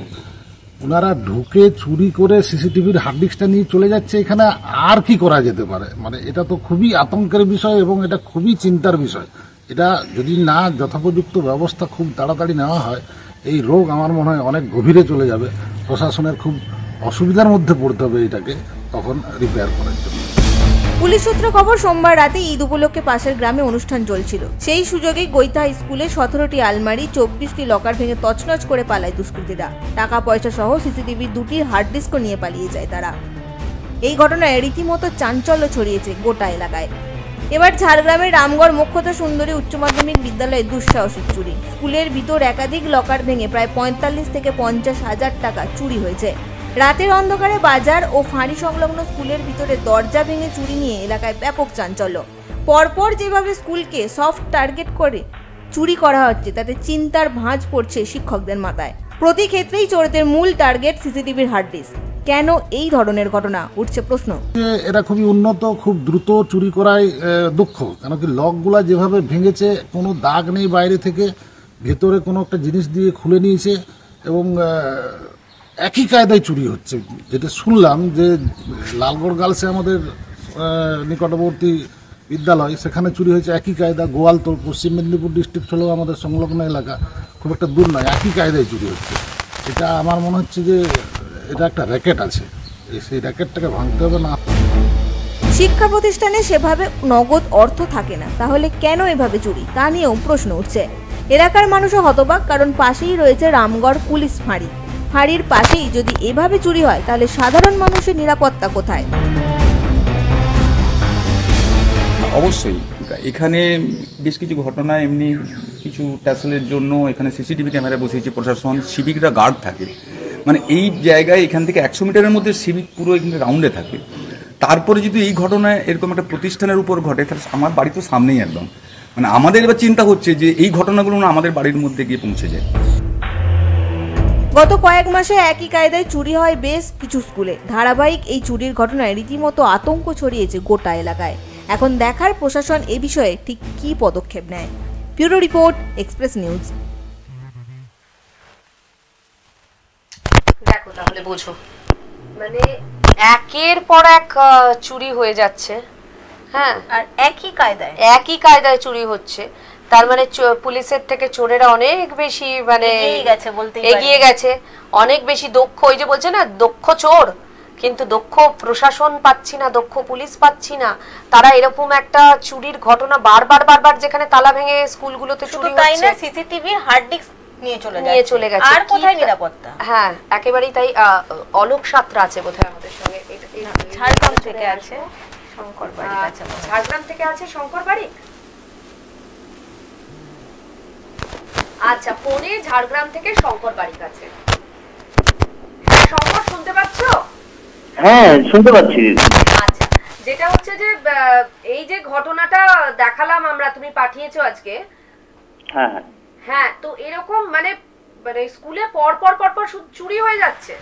ওনারা ঢুকে চুরি করে সিসিটিভির হার্ড ডিস্কটা নিয়ে চলে যাচ্ছে। এখানে আর কি করা যেতে পারে? মানে এটা তো খুবই আতঙ্কের বিষয় এবং এটা খুবই চিন্তার বিষয়। এটা যদি না যথোপযুক্ত ব্যবস্থা খুব তাড়াতাড়ি নেওয়া হয়, এই রোগ আমার মনে হয় অনেক গভীরে চলে যাবে। প্রশাসনের খুব অসুবিধার মধ্যে পড়তে হবে এটাকে তখন রিপেয়ার করার জন্য। পুলিশ সূত্রে খবর, সোমবার রাতে ঈদ উপলক্ষে পাশের গ্রামে অনুষ্ঠান চলছিল। সেই সুযোগেই গৈতা স্কুলে 17টি আলমারি, 24টি লকার ভেঙে তছনছ করে পালায় দুষ্কৃতীরা। টাকা পয়সা সহ সিসিটিভি 2টির হার্ড ডিস্কও নিয়ে পালিয়ে যায় তারা। এই ঘটনায় রীতিমতো চাঞ্চল্য ছড়িয়েছে গোটা এলাকায়। এবার ঝাড়গ্রামের রামগড় মোক্ষদা সুন্দরী উচ্চ মাধ্যমিক বিদ্যালয়ে দুঃসাহসিক চুরি। স্কুলের ভিতর একাধিক লকার ভেঙে প্রায় 45 থেকে 50 হাজার টাকা চুরি হয়েছে। রাতের অন্ধকারে বাজার ও ফাঁড়ি সংলগ্ন স্কুলের ভিতরে দরজা ভেঙে চুরি নিয়ে এলাকায় ব্যাপক চাঞ্চল্য। পরপর যেভাবে স্কুলকে সফট টার্গেট করে চুরি করা হচ্ছে তাতে চিন্তার ভাঁজ পড়ছে শিক্ষকদের মাথায়। প্রতি ক্ষেত্রেই চোরদের মূল টার্গেট সিসিটিভির হার্ড ডিস্ক। কেন এই ধরনের ঘটনা, উঠছে প্রশ্ন। এরা খুবই উন্নত, খুব দ্রুত চুরি করায় দক্ষ। কেন কি লকগুলা যেভাবে ভেঙেছে, কোনো দাগ নেই বাইরে থেকে, ভেতরে কোনো একটা জিনিস দিয়ে খুলে নিয়েছে এবং একই কায়দায় চুরি হচ্ছে। যেটা শুনলাম যে লালগড় গার্লসে আমাদের নিকটবর্তী বিদ্যালয়, সেখানে চুরি হয়েছে একই কায়দা। গোয়ালতোড় পশ্চিম মেদিনীপুর ডিস্ট্রিক্ট হলেও আমাদের সংলগ্ন এলাকা, খুব একটা দূর নয়, একই কায়দায় চুরি হচ্ছে। এটা আমার মনে হচ্ছে যে এটা একটা র্যাকেট আছে, সেই র্যাকেটটাকে ভাঙতে হবে। না, শিক্ষা প্রতিষ্ঠানে সেভাবে নগদ অর্থ থাকে না, তাহলে কেন এভাবে চুরি, তা নিয়েও প্রশ্ন উঠছে। এলাকার মানুষও হতবাক, কারণ পাশেই রয়েছে রামগড় পুলিশ ফাঁড়ি। ফাঁড়ির পাশেই যদি এভাবে চুরি হয় তাহলে সাধারণ মানুষের নিরাপত্তা কোথায়? অবশ্যই এখানে বেশ কিছু ঘটনা এমনি কিছু ট্যাসেলের জন্য এখানে সিসিটিভি ক্যামেরা বসিয়েছে প্রশাসন, সিভিকরা গার্ড থাকে। মানে এই জায়গায় এখান থেকে 100 মিটারের মধ্যে সিভিক পুরো এখানে রাউন্ডে থাকে। তারপরে যদি এই ঘটনায় এরকম একটা প্রতিষ্ঠানের উপর ঘটে, তাহলে আমার বাড়ি তো সামনেই একদম। মানে আমাদের এবার চিন্তা হচ্ছে যে এই ঘটনাগুলো না আমাদের বাড়ির মধ্যে গিয়ে পৌঁছে যায়। গত কয়েক মাসে একই কায়দায় চুরি হয় বেশ কিছু স্কুলে। ধারাবাহিক এই চুরির ঘটনায় রীতিমতো আতঙ্ক ছড়িয়েছে গোটা এলাকায়। এখন দেখার প্রশাসন এ বিষয়ে ঠিক কী পদক্ষেপ নেয়। Bureau report, express news. দেখো তাহলে বোঝো, মানে একের পর এক চুরি হয়ে যাচ্ছে। হ্যাঁ, আর একই কায়দায় চুরি হচ্ছে। তার মানে পুলিশের থেকে চোরেরা অনেক বেশি মানে এগিয়ে গেছে, অনেক বেশি দক্ষ। ওই যে বলছে না, দক্ষ চোর, কিন্তু দক্ষ প্রশাসন পাচ্ছি না, দক্ষ পুলিশ পাচ্ছি না। তারা এরকম একটা চুরির ঘটনা বারবার যেখানে তালা ভেঙে স্কুলগুলোতে চুরি হচ্ছে, তাই না, সিসিটিভি হার্ড ডিস্ক নিয়ে চলে গেছে। আর কোথায় নিরাপত্তা? হ্যাঁ, একেবারেই তাই। অলোক সাত্রা আছে বোধহয় আমাদের সঙ্গে, ঝাড়গ্রাম থেকে আছে শঙ্করবাড়ি। ঝাড়গ্রাম থেকে আছে শঙ্করবাড়ি। আচ্ছা, ফোনে ঝাড়গ্রাম থেকে শঙ্করবাড়ি কাছে। হ্যাঁ শঙ্কর, শুনতে পাচ্ছ? হ্যাঁ শুনতে পাচ্ছি। আচ্ছা, যেটা হচ্ছে যে এই যে ঘটনাটা দেখালাম আমরা, তুমি পাঠিয়েছো আজকে। হ্যাঁ হ্যাঁ, তো এরকম মানে স্কুলে পরপর চুরি হয়ে যাচ্ছে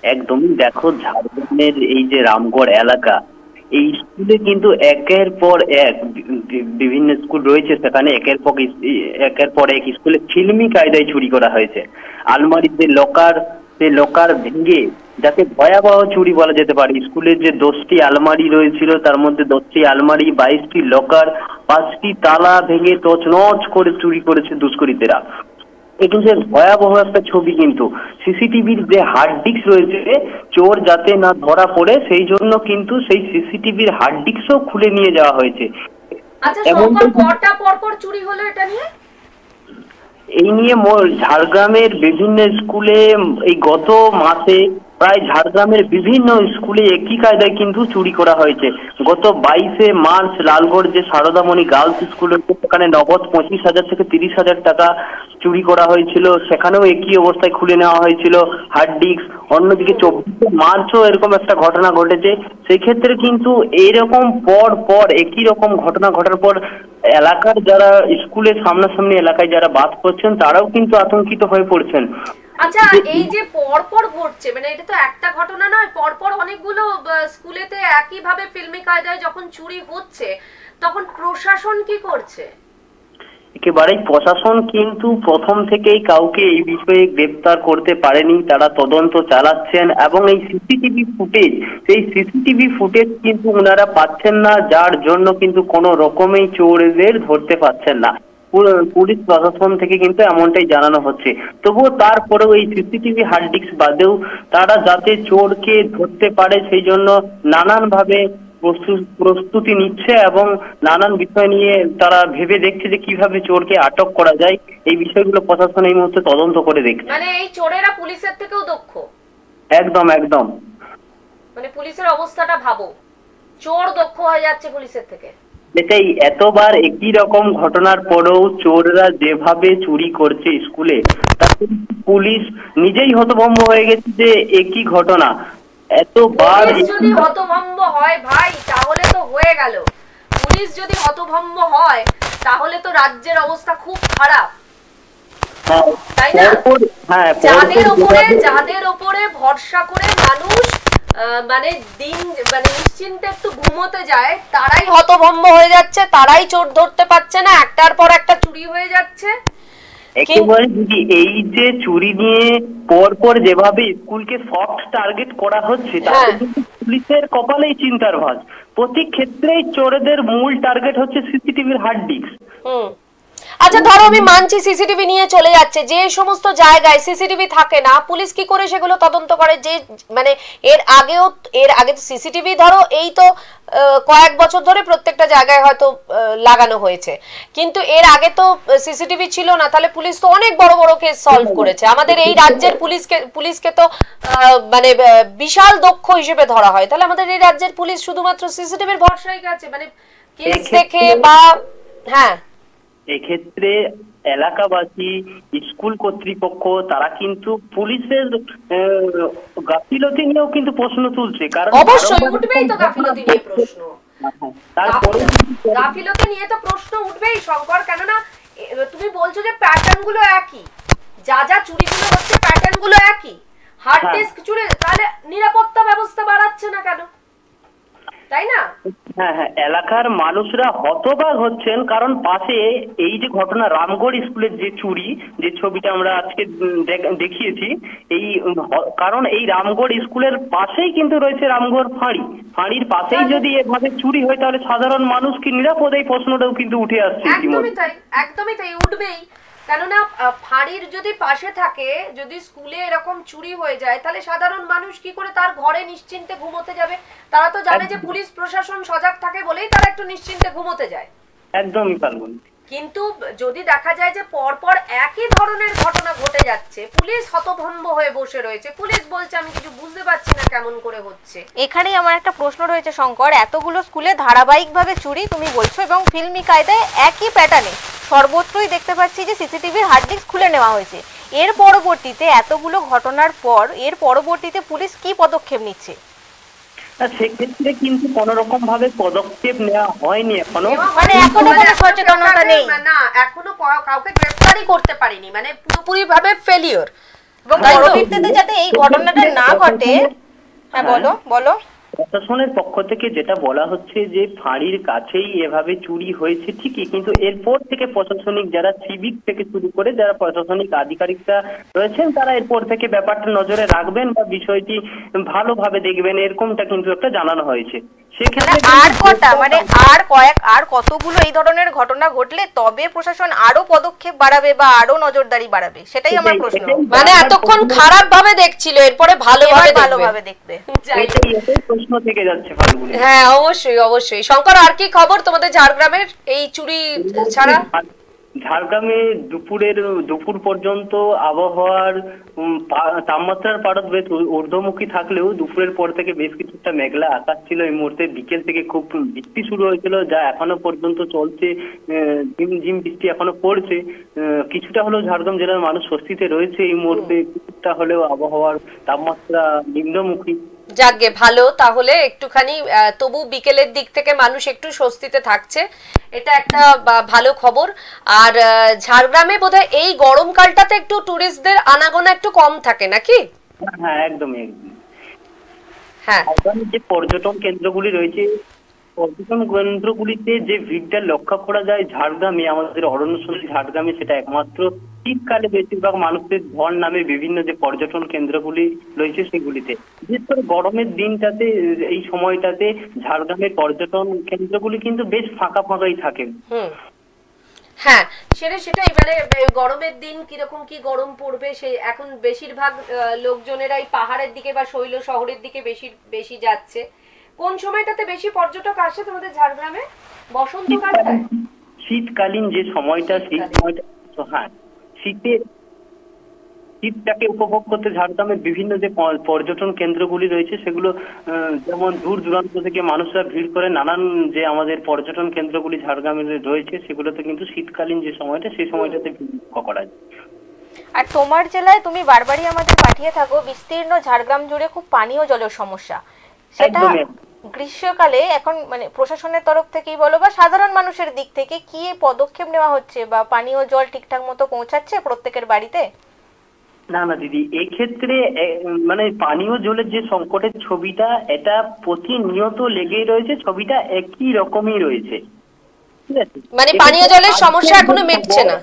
একদমই। দেখো ঝাড়গ্রামের এই যে রামগড় এলাকা, এই স্কুলে কিন্তু একের পর এক বিভিন্ন স্কুল রয়েছে, সেখানে একের পর এক স্কুলে ফিল্মি কায়দায় চুরি করা হয়েছে। আলমারিতে লকার ভেঙে, যাকে ভয়াবহ চুরি বলা যেতে পারে। স্কুলের যে 10টি আলমারি রয়েছিল, তার মধ্যে 10টি আলমারি, 22টি লকার, 5টি তালা ভেঙে তছনছ করে চুরি করেছে দুষ্কৃতীরা। এই কিন্তু ভয়াবহ একটা ছবি। কিন্তু সিসিটিভির যে হার্ড ডিস্ক রয়েছে, চোর যাতে না ধরা পড়ে সেই জন্য কিন্তু সেই সিসিটিভির হার্ড ডিস্কও খুলে নিয়ে যাওয়া হয়েছে। আচ্ছা, কটা পরপর চুরি হলো এটা নিয়ে? এই নিয়ে ঝাড়গ্রামের বিভিন্ন স্কুলে এই গত মাসে প্রায় ঝাড়গ্রামের বিভিন্ন স্কুলে একই কায়দায় কিন্তু চুরি করা হয়েছে। গত 22শে মার্চ লালগড় যে সারদামণি গার্লস স্কুল রয়েছে, সেখানে নগদ 25,000 থেকে 30,000 টাকা চুরি করা হয়েছিল। সেখানেও একই অবস্থায় খুলে নেওয়া হয়েছিল হার্ড ডিস্ক। অন্যদিকে 24শে মার্চও এরকম একটা ঘটনা ঘটেছে। সেই ক্ষেত্রে কিন্তু এইরকম পর একই রকম ঘটনা ঘটার পর এলাকার যারা স্কুলের সামনাসামনি এলাকায় যারা বাস করছেন, তারাও কিন্তু আতঙ্কিত হয়ে পড়ছেন। আচ্ছা, এই যে পরপর ঘটছে, মানে এটা তো একটা ঘটনা নয়, পরপর অনেকগুলো স্কুলেতে একই ভাবে ফিল্মি কায়দায় যখন চুরি হচ্ছে, তখন প্রশাসন কি করছে? একেবারেই প্রশাসন কিন্তু প্রথম থেকেই কাউকে এই বিষয়ে গ্রেফতার করতে পারেনি। তারা তদন্ত চালাচ্ছেন এবং এই সিসিটিভি ফুটেজ কিন্তু ওনারা পাচ্ছেন না, যার জন্য কিন্তু কোনো রকমেই চোরদের ধরতে পারছেন না। পুলিশ প্রশাসন থেকে কিন্তু এমনটাই জানানো হচ্ছে। তবুও তারপরেও এই সিসিটিভি হার্ড ডিস্ক বাদেও তারা যাতে চোরকে ধরতে পারে সেই জন্য নানান ভাবে প্রস্তুতি নিচ্ছে এবং নানান বিষয় নিয়ে তারা ভেবে দেখছে যে কিভাবে চোরকে আটক করা যায়। এই বিষয়গুলো প্রশাসন এই মুহূর্তে তদন্ত করে দেখছে। মানে এই চোরেরা পুলিশের থেকেও দক্ষ। একদম একদম, মানে পুলিশের অবস্থাটা ভাবো, চোর দক্ষ হয়ে যাচ্ছে পুলিশের থেকে। এটাই, এতবার একই রকম ঘটনার পরেও চোররা যেভাবে চুরি করছে স্কুলে, তাতে পুলিশ নিজেই হতভম্ব হয়ে গেছে যে একই ঘটনা এতবার। যদি হতভম্ব হয় ভাই তাহলে তো হয়ে গেল। পুলিশ যদি হতভম্ব হয় তাহলে তো রাজ্যের অবস্থা খুব খারাপ, তাই না? যাদের উপরে ভরসা করে মানুষ মানে নিশ্চিন্তে একটু ঘুমোতে যায়, তারাই হতভম্ব হয়ে যাচ্ছে, তারাই চোর ধরতে পারছে না, একটার পর একটা চুরি হয়ে যাচ্ছে। একেবারে দিদি, এই যে চুরি নিয়ে পরপর যেভাবে স্কুলকে সফট টার্গেট করা হচ্ছে, তাতে কিন্তু পুলিশের কপালেই চিন্তার ভাঁজ। প্রতি ক্ষেত্রেই চোরদের মূল টার্গেট হচ্ছে সিসিটিভির হার্ড ডিস্ক। আচ্ছা ধরো আমি মানছি সিসিটিভি নিয়ে চলে যাচ্ছে, যে সমস্ত জায়গায় সিসিটিভি থাকে না পুলিশ কি করে সেগুলো তদন্ত করে? যে মানে এর আগে তো সিসিটিভি ধরো এই তো কয়েক বছর ধরে প্রত্যেকটা জায়গায় হয়তো লাগানো হয়েছে, কিন্তু এর আগে তো সিসিটিভি ছিল না, তাহলে পুলিশ তো অনেক বড় বড় কেস সলভ করেছে। আমাদের এই রাজ্যের পুলিশকে তো মানে বিশাল দক্ষ হিসেবে ধরা হয়, তাহলে আমাদের এই রাজ্যের পুলিশ শুধুমাত্র সিসিটিভির ভরসায় আছে, মানে কেস দেখে বা হ্যাঁ। এক্ষেত্রে এলাকাবাসী, স্কুল কর্তৃপক্ষ তারা কিন্তু পুলিশের গাফিলতি নিয়েও কিন্তু প্রশ্ন তুলছে। কারণ অবশ্যই উঠবেই তো গাফিলতি নিয়ে প্রশ্ন, গাফিলতি নিয়ে তো প্রশ্ন উঠবেই শঙ্কর। কেননা তুমি বলছো যে প্যাটার্ন গুলো একই, যা যা চুরিগুলো হচ্ছে প্যাটার্ন গুলো একই, হার্ড ডিস্ক চুরি, তাহলে নিরাপত্তা ব্যবস্থা বাড়াচ্ছে না কেন, তাই না? হ্যাঁ হ্যাঁ, এলাকার মানুষরা হতবাক হচ্ছেন, কারণ পাশে এই যে ঘটনা রামগড় স্কুলের যে চুরি, যে ছবিটা আমরা আজকে দেখিয়েছি, কারণ এই রামগড় স্কুলের পাশেই কিন্তু রয়েছে রামগড় ফাঁড়ির পাশেই যদি এভাবে চুরি হয় তাহলে সাধারণ মানুষ কি নিরাপদ, এই প্রশ্নটাও কিন্তু উঠে আসছে। একদমই তাই, উঠবেই। কেননা ফাঁড়ির যদি পাশে থাকে, যদি স্কুলে এরকম চুরি হয়ে যায়, তাহলে সাধারণ মানুষ কি করে তার ঘরে নিশ্চিন্তে ঘুমোতে যাবে? তারা তো জানে যে পুলিশ প্রশাসন সজাগ থাকে বলেই তারা একটু নিশ্চিন্তে ঘুমোতে যায়। একদমই পারবেন। কিন্তু যদি দেখা যায় যে পরপর একই ধরনের ঘটনা ঘটে যাচ্ছে, পুলিশ হতভম্ব হয়ে বসে রয়েছে, পুলিশ বলছে আমি কিছু বুঝতে পারছি না কেমন করে হচ্ছে। এখানেই আমার একটা প্রশ্ন রয়েছে শঙ্কর, এতগুলো স্কুলে ধারাবাহিকভাবে চুরি তুমি বলছো এবং ফিল্মি কায়দায় একই প্যাটার্নে সর্বত্রই দেখতে পাচ্ছি যে সিসিটিভির হার্ড ডিস্ক খুলে নেওয়া হয়েছে, এর পরবর্তীতে এতগুলো ঘটনার পর এর পরবর্তীতে পুলিশ কি পদক্ষেপ নিচ্ছে? সেক্ষেত্রে কিন্তু কোন রকম ভাবে পদক্ষেপ নেওয়া হয়নি এখনো, মানে এখনো কোনো সচেতনতা নেই, না এখনো কাউকে গ্রেফতারই করতে পারিনি, মানে পুরোপুরি ভাবে ফেলিওর। এবং পরবর্তীতে যাতে এই ঘটনাটা না ঘটে। হ্যাঁ বলো বলো। প্রশাসনের পক্ষ থেকে যেটা বলা হচ্ছে যে ফাঁড়ির কাছেই এভাবে চুরি হয়েছে ঠিকই, কিন্তু এরপর থেকে প্রশাসনিক যারা সিভিক থেকে শুরু করে যারা প্রশাসনিক আধিকারিকরা রয়েছেন তারা এরপর থেকে ব্যাপারটা নজরে রাখবেন বা বিষয়টি ভালোভাবে দেখবেন, এরকমটা কিন্তু একটা জানানো হয়েছে। সেক্ষেত্রে আর কতগুলো এই ধরনের ঘটনা ঘটলে তবে প্রশাসন আরো পদক্ষেপ বাড়াবে বা আরো নজরদারি বাড়াবে, সেটাই আমার প্রশ্ন। মানে এতক্ষণ খারাপ ভাবে দেখছিল, এরপরে ভালোভাবে দেখবে। প্রশ্ন থেকে যাচ্ছে ফাল্গুনি। হ্যাঁ অবশ্যই অবশ্যই। শঙ্কর, আর কি খবর তোমাদের ঝাড়গ্রামের এই চুরি ছাড়া? ঝাড়গ্রামে দুপুর পর্যন্ত আবহাওয়ার তাপমাত্রার পারদ বেশ ঊর্ধ্বমুখী থাকলেও দুপুরের পর থেকে বেশ কিছুটা মেঘলা আকাশ ছিল। এই মুহূর্তে বিকেল থেকে খুব বৃষ্টি শুরু হয়েছিল, যা এখনো পর্যন্ত চলছে, ঝিমঝিম বৃষ্টি এখনো পড়ছে। কিছুটা হলেও ঝাড়গ্রাম জেলার মানুষ স্বস্তিতে রয়েছে এই মুহূর্তে, কিছুটা হলেও আবহাওয়ার তাপমাত্রা নিম্নমুখী। যাকগে ভালো, তাহলে একটুখানি তবু বিকেলের দিক থেকে মানুষ একটু স্বস্তিতে থাকছে, এটা একটা ভালো খবর। আর ঝাড়গ্রামে বোধহয় এই গরমকালটাতে একটু টুরিস্টদের আনাগোনা একটু কম থাকে নাকি? হ্যাঁ একদমই। হ্যাঁ, যে পর্যটন কেন্দ্রগুলি রয়েছে, পর্যটন কেন্দ্রগুলিতে যে ভিড়টা লক্ষ্য করা যায় ঝাড়গ্রামে, আমাদের অরণ্যসুন্দরী ঝাড়গ্রামে, সেটা একমাত্র শীতকালে বেশিরভাগ মানুষের ঝড় নামে বিভিন্ন যে পর্যটন কেন্দ্রগুলি রয়েছে সেগুলিতে। বিশেষ করে গরমের দিনটাতে, এই সময়টাতে ঝাড়গ্রামের পর্যটন কেন্দ্রগুলি কিন্তু বেশ ফাঁকাই থাকে। হ্যাঁ সেটাই মানে গরমের দিন কিরকম কি গরম পড়বে সেই এখন বেশিরভাগ লোকজনেরাই পাহাড়ের দিকে বা শৈল শহরের দিকে বেশি যাচ্ছে। কোন সময়টাতে বেশি পর্যটক আসে তোমাদের ঝাড়গ্রামে? বসন্তকালটায়? শীতকালীন যে সময়টা, সেই সময়টা হ্যাঁ শীতটাকে উপভোগ করতে ঝাড়গ্রামের বিভিন্ন যে পর্যটন কেন্দ্রগুলি রয়েছে সেগুলো যেমন দূর দূরান্ত থেকে মানুষরা ভিড় করে নানান যে আমাদের পর্যটন কেন্দ্রগুলি ঝাড়গ্রামে রয়েছে সেগুলোতে কিন্তু শীতকালীন যে সময়টা সেই সময়টাতে ভিড় করা যায়। আর তোমার জেলায় তুমি বারবারই আমাদের পাঠিয়ে থাকো বিস্তীর্ণ ঝাড়গ্রাম জুড়ে খুব পানীয় জলের সমস্যা, সেটা গ্রীষ্মকালে এখন মানে প্রশাসনের তরফ থেকেই বলো বা সাধারণ মানুষের দিক থেকে কি পদক্ষেপ নেওয়া হচ্ছে বা পানীয় জল ঠিকঠাক মতো পৌঁছাচ্ছে প্রত্যেকের বাড়িতে? না দিদি, এক্ষেত্রে মানে পানীয় জলের যে সংকটের ছবিটা এটা প্রতিনিয়ত লেগেই রয়েছে, ছবিটা একই রকমই রয়েছে, ঠিক আছে? মানে পানীয় জলের সমস্যা এখনো মিটছে না।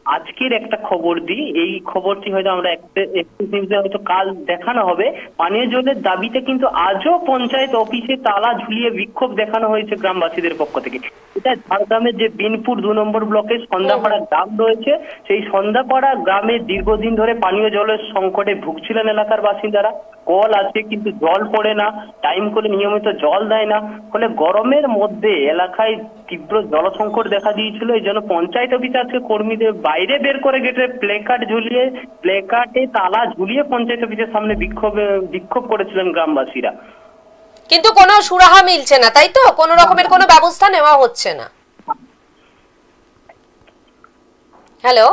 আজকের একটা খবর দিই, এই খবরটি হয়তো আমরা এক্সপ্রেস নিউজে হয়তো কাল দেখানো হবে। পানীয় জলের দাবিতে কিন্তু আজও পঞ্চায়েত অফিসে তালা ঝুলিয়ে বিক্ষোভ দেখানো হয়েছে গ্রামবাসীদের পক্ষ থেকে। এটা ঝাড়গ্রামের যে বিনপুর 2 নম্বর ব্লকের সন্ধ্যাপাড়া গ্রাম রয়েছে, সেই সন্ধ্যাপাড়া গ্রামে দীর্ঘদিন ধরে পানীয় জলের সংকটে ভুগছিলেন এলাকার বাসিন্দারা। কল আছে কিন্তু জল পড়ে না, টাইম করে নিয়মিত জল দেয় না, ফলে গরমের মধ্যে এলাকায় তীব্র জলসংকট দেখা দিয়েছিল। এই জন্য পঞ্চায়েত অফিসে আজকে কর্মীদের বাইরে বের করে গেটে প্লেকার্ডে তালা ঝুলিয়ে পঞ্চায়েত অফিসের সামনে বিক্ষোভ করেছিলেন গ্রামবাসীরা। কিন্তু কোনো সুরাহা মিলছে না, তাই তো? কোনো রকমের কোনো ব্যবস্থা নেওয়া হচ্ছে না। হ্যালো,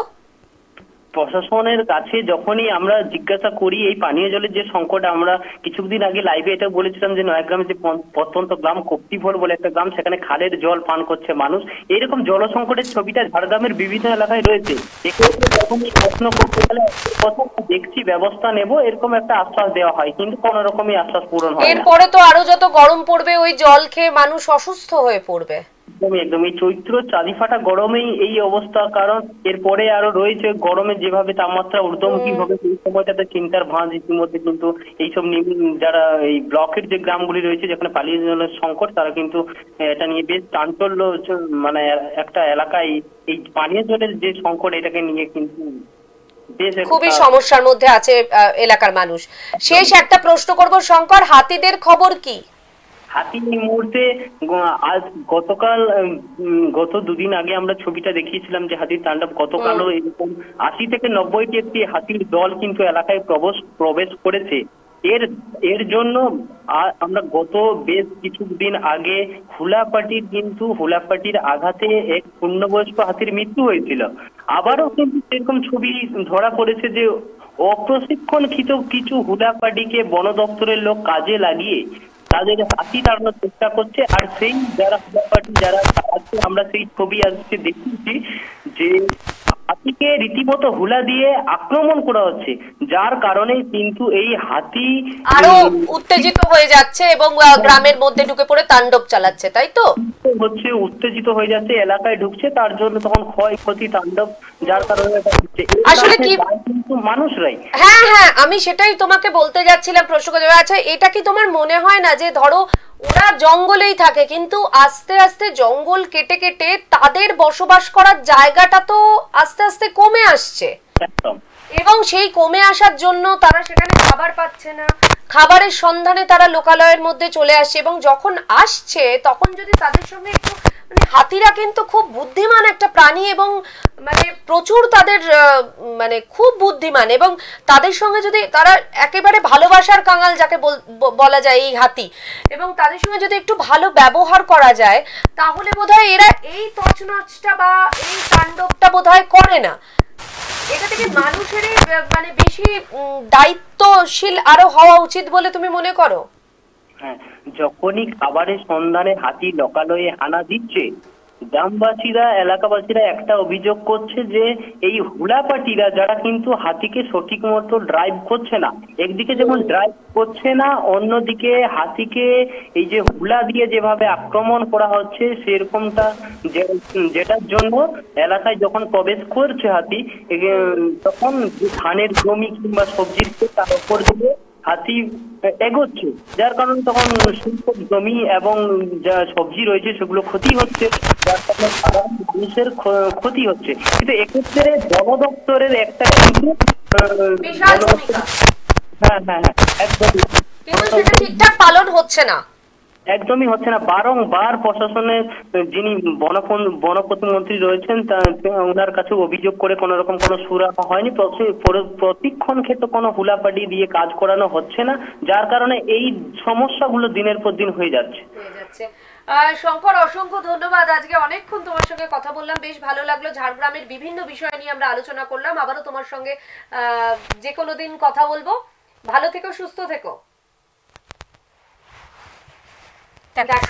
প্রশাসনের কাছে যখনই আমরা জিজ্ঞাসা করি এই পানীয় জলের যে সংকট, আমরা কিছুদিন আগে লাইভে এটা বলেছিলাম যে নয়াগ্রামে যে প্রত্যন্ত গ্রাম কপ্তিভোর বলে একটা গ্রাম, সেখানে খালের জল পান করছে মানুষ। এইরকম জল সংকটের ছবিটা ঝাড়গ্রামের বিভিন্ন এলাকায় রয়েছে। এক্ষেত্রে যখনই প্রশ্ন করতে গেলে দেখছি ব্যবস্থা নেব এরকম একটা আশ্বাস দেওয়া হয়, কিন্তু কোন রকমই আশ্বাস পূরণ হয় না। এরপরে তো আরো যত গরম পড়বে ওই জল খেয়ে মানুষ অসুস্থ হয়ে পড়বে। একদমই চৈত্র চাঁদিফাটা গরমেই এই অবস্থা, কারণ এরপরে আরো রয়েছে গরমে যেভাবে তাপমাত্রা ঊর্ধ্বমুখী হবে সেই সময়টাতে চিন্তার ভাঁজ ইতিমধ্যে কিন্তু এইসব যারা এই ব্লকের যে গ্রামগুলি রয়েছে যেখানে পানীয় জলের সংকট, তারা কিন্তু এটা নিয়ে বেশ চাঞ্চল্য, মানে একটা এলাকায় এই পানীয় জলের যে সংকট এটাকে নিয়ে কিন্তু খুবই সমস্যার মধ্যে আছে এলাকার মানুষ। শেষ একটা প্রশ্ন করব শঙ্কর, হাতিদের খবর কি? হাতি এই মুহূর্তে গত 2 দিন আগে আমরা ছবিটা দেখিয়েছিলাম যে হাতির তাণ্ডব, গতকালও এরকম 80 থেকে 90টি একটি হাতির দল কিন্তু এলাকায় প্রবেশ করেছে। এর জন্য আমরা গত বেশ কিছুদিন আগে হুলাপাটির আঘাতে এক পূর্ণবয়স্ক হাতির মৃত্যু হয়েছিল। আবারও কিন্তু সেরকম ছবি ধরা পড়েছে যে অপ্রশিক্ষণকৃত কিছু হুলাপাটিকে বন দপ্তরের লোক কাজে লাগিয়ে তাদের হাতি তাড়ানোর চেষ্টা করছে। আর সেই যারা আছে আমরা সেই ছবি আজকে দেখেছি যে হাতিকে রীতিমতো হুলা দিয়ে আক্রমণ করা হচ্ছে, যার কারণে কিন্তু এই হাতি আরো উত্তেজিত হয়ে যাচ্ছে এবং গ্রামের মধ্যে ঢুকে পড়ে তাণ্ডব চালাচ্ছে, তাই তো? উত্তেজিত হয়ে যাচ্ছে, এলাকায় ঢুকছে, তার জন্য তখন ক্ষয়ক্ষতি তাণ্ডব, যার কারণে আসলে কি মানুষরাই। হ্যাঁ, আমি সেটাই তোমাকে বলতে যাচ্ছিলাম, প্রশ্ন করে। আচ্ছা, এটা কি তোমার মনে হয় না যে ধরো ওরা জঙ্গলেই থাকে কিন্তু আস্তে আস্তে জঙ্গল কেটে কেটে তাদের বসবাস করার জায়গাটা তো আস্তে আস্তে কমে আসছে, এবং সেই কমে আসার জন্য তারা সেখানে খাবার পাচ্ছে না, খাবারের সন্ধানে তারা লোকালয়ের মধ্যে চলে আসছে, এবং যখন আসছে তখন যদি তাদের সঙ্গে একটু মানে হাতিরা কিন্তু খুব বুদ্ধিমান একটা প্রাণী এবং মানে প্রচুর তাদের মানে খুব বুদ্ধিমান, এবং তাদের সঙ্গে যদি তারা একেবারে ভালোবাসার কাঙাল যাকে বলা যায় এই হাতি, এবং তাদের সঙ্গে যদি একটু ভালো ব্যবহার করা যায় তাহলে বোধহয় এরা এই তছনছটা বা এই তাণ্ডবটা বোধহয় করে না। এটা থেকে মানুষেরই মানে বেশি দায়িত্বশীল আরো হওয়া উচিত বলে তুমি মনে করো? হ্যাঁ, যখনই খাবারের সন্ধানে হাতি লোকালয়ে হানা দিচ্ছে, গ্রামবাসীরা এলাকাবাসীরা একটা অভিযোগ করছে যে এই হুলাপাটিরা যারা কিন্তু হাতিকে সঠিক মতো ড্রাইভ করছে না, একদিকে যেমন ড্রাইভ করছে না, অন্যদিকে হাতিকে এই যে হুলা দিয়ে যেভাবে আক্রমণ করা হচ্ছে সেরকমটা, যেটার জন্য এলাকায় যখন প্রবেশ করছে হাতি তখন ধানের জমি কিংবা সবজির তার উপর দিয়ে হাতি এগোচ্ছে, যার কারণে তখন শিল্প জমি এবং যা সবজি রয়েছে সেগুলো ক্ষতি হচ্ছে, যার কারণে সাধারণ মানুষের ক্ষতি হচ্ছে। কিন্তু এক্ষেত্রে বন দপ্তরের একটা কিন্তু হ্যাঁ একদমই, কিন্তু সেটা ঠিকঠাক পালন হচ্ছে না, একদমই হচ্ছে না। বারংবার প্রশাসনের যিনি বন প্রতিমন্ত্রী রয়েছেন ওনার কাছে অভিযোগ করে কোন রকম কোনো সুরাহা হয়নি। প্রতিক্ষণ ক্ষেত্রে কোনো হুলাপাটি দিয়ে কাজ করানো হচ্ছে না, যার কারণে এই সমস্যাগুলো দিনের পর দিন হয়ে যাচ্ছে। শঙ্কর, অসংখ্য ধন্যবাদ। আজকে অনেকক্ষণ তোমার সঙ্গে কথা বললাম, বেশ ভালো লাগলো। ঝাড়গ্রামের বিভিন্ন বিষয় নিয়ে আমরা আলোচনা করলাম। আবারও তোমার সঙ্গে যে কোনো দিন কথা বলবো। ভালো থেকো, সুস্থ থেকো।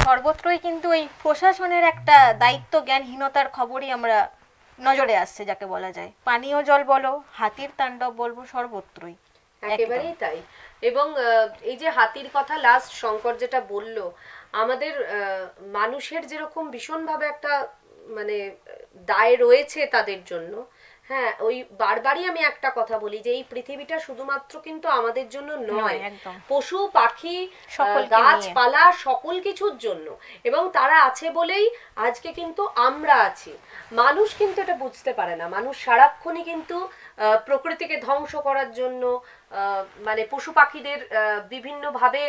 সর্বত্রই কিন্তু এই প্রশাসনের একটা দায়িত্ব জ্ঞানহীনতার খবরই আমরা নজরে আসছে, যাকে বলা যায় পানীয় জল বলো, হাতির তাণ্ডব বলবো, সর্বত্রই একেবারেই তাই। এবং এই যে হাতির কথা লাস্ট শঙ্কর যেটা বললো, আমাদের মানুষের যেরকম ভীষণভাবে একটা মানে দায় রয়েছে তাদের জন্য, হ্যাঁ, ওই বারবারই আমি একটা কথা বলি যে এই পৃথিবীটা শুধুমাত্র কিন্তু আমাদের জন্য নয়, পশু পাখি গাছপালা সকল কিছুর জন্য, এবং তারা আছে বলেই আজকে কিন্তু আমরা আছি। মানুষ কিন্তু এটা বুঝতে পারে না, মানুষ সারাক্ষণই কিন্তু প্রকৃতিকে ধ্বংস করার জন্য, মানে পশু পাখিদের বিভিন্ন ভাবে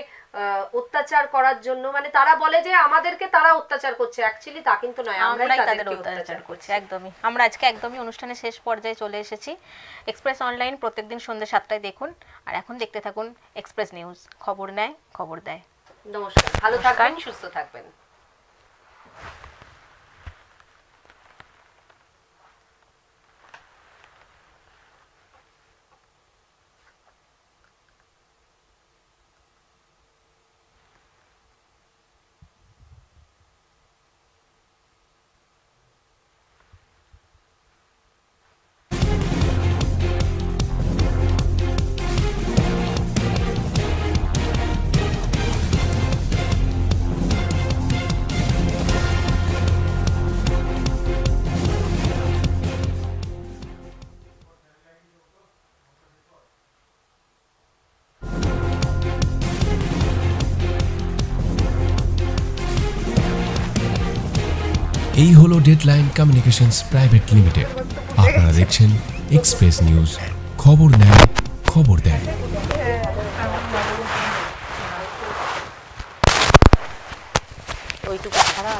অত্যাচার করার জন্য, মানে তারা বলে যে আমাদেরকে তারা অত্যাচার করছে, অ্যাকচুয়ালি তা কিন্তু নয়, আমরাই তাদেরকে অত্যাচার করছি। একদমই। আমরা আজকে একদমই অনুষ্ঠানের শেষ পর্যায়ে চলে এসেছি। এক্সপ্রেস অনলাইন প্রত্যেকদিন সন্ধ্যে 7টায় দেখুন, আর এখন দেখতে থাকুন এক্সপ্রেস নিউজ। খবর নেয়, খবর দেয়। নমস্কার, ভালো থাকবেন, সুস্থ থাকবেন। এই হলো ডেডলাইন কমিউনিকেশনস প্রাইভেট লিমিটেড। আপনারা দেখছেন এক্সপ্রেস নিউজ। খবর নেয়, খবর দেয়। ওইটুকু ছাড়া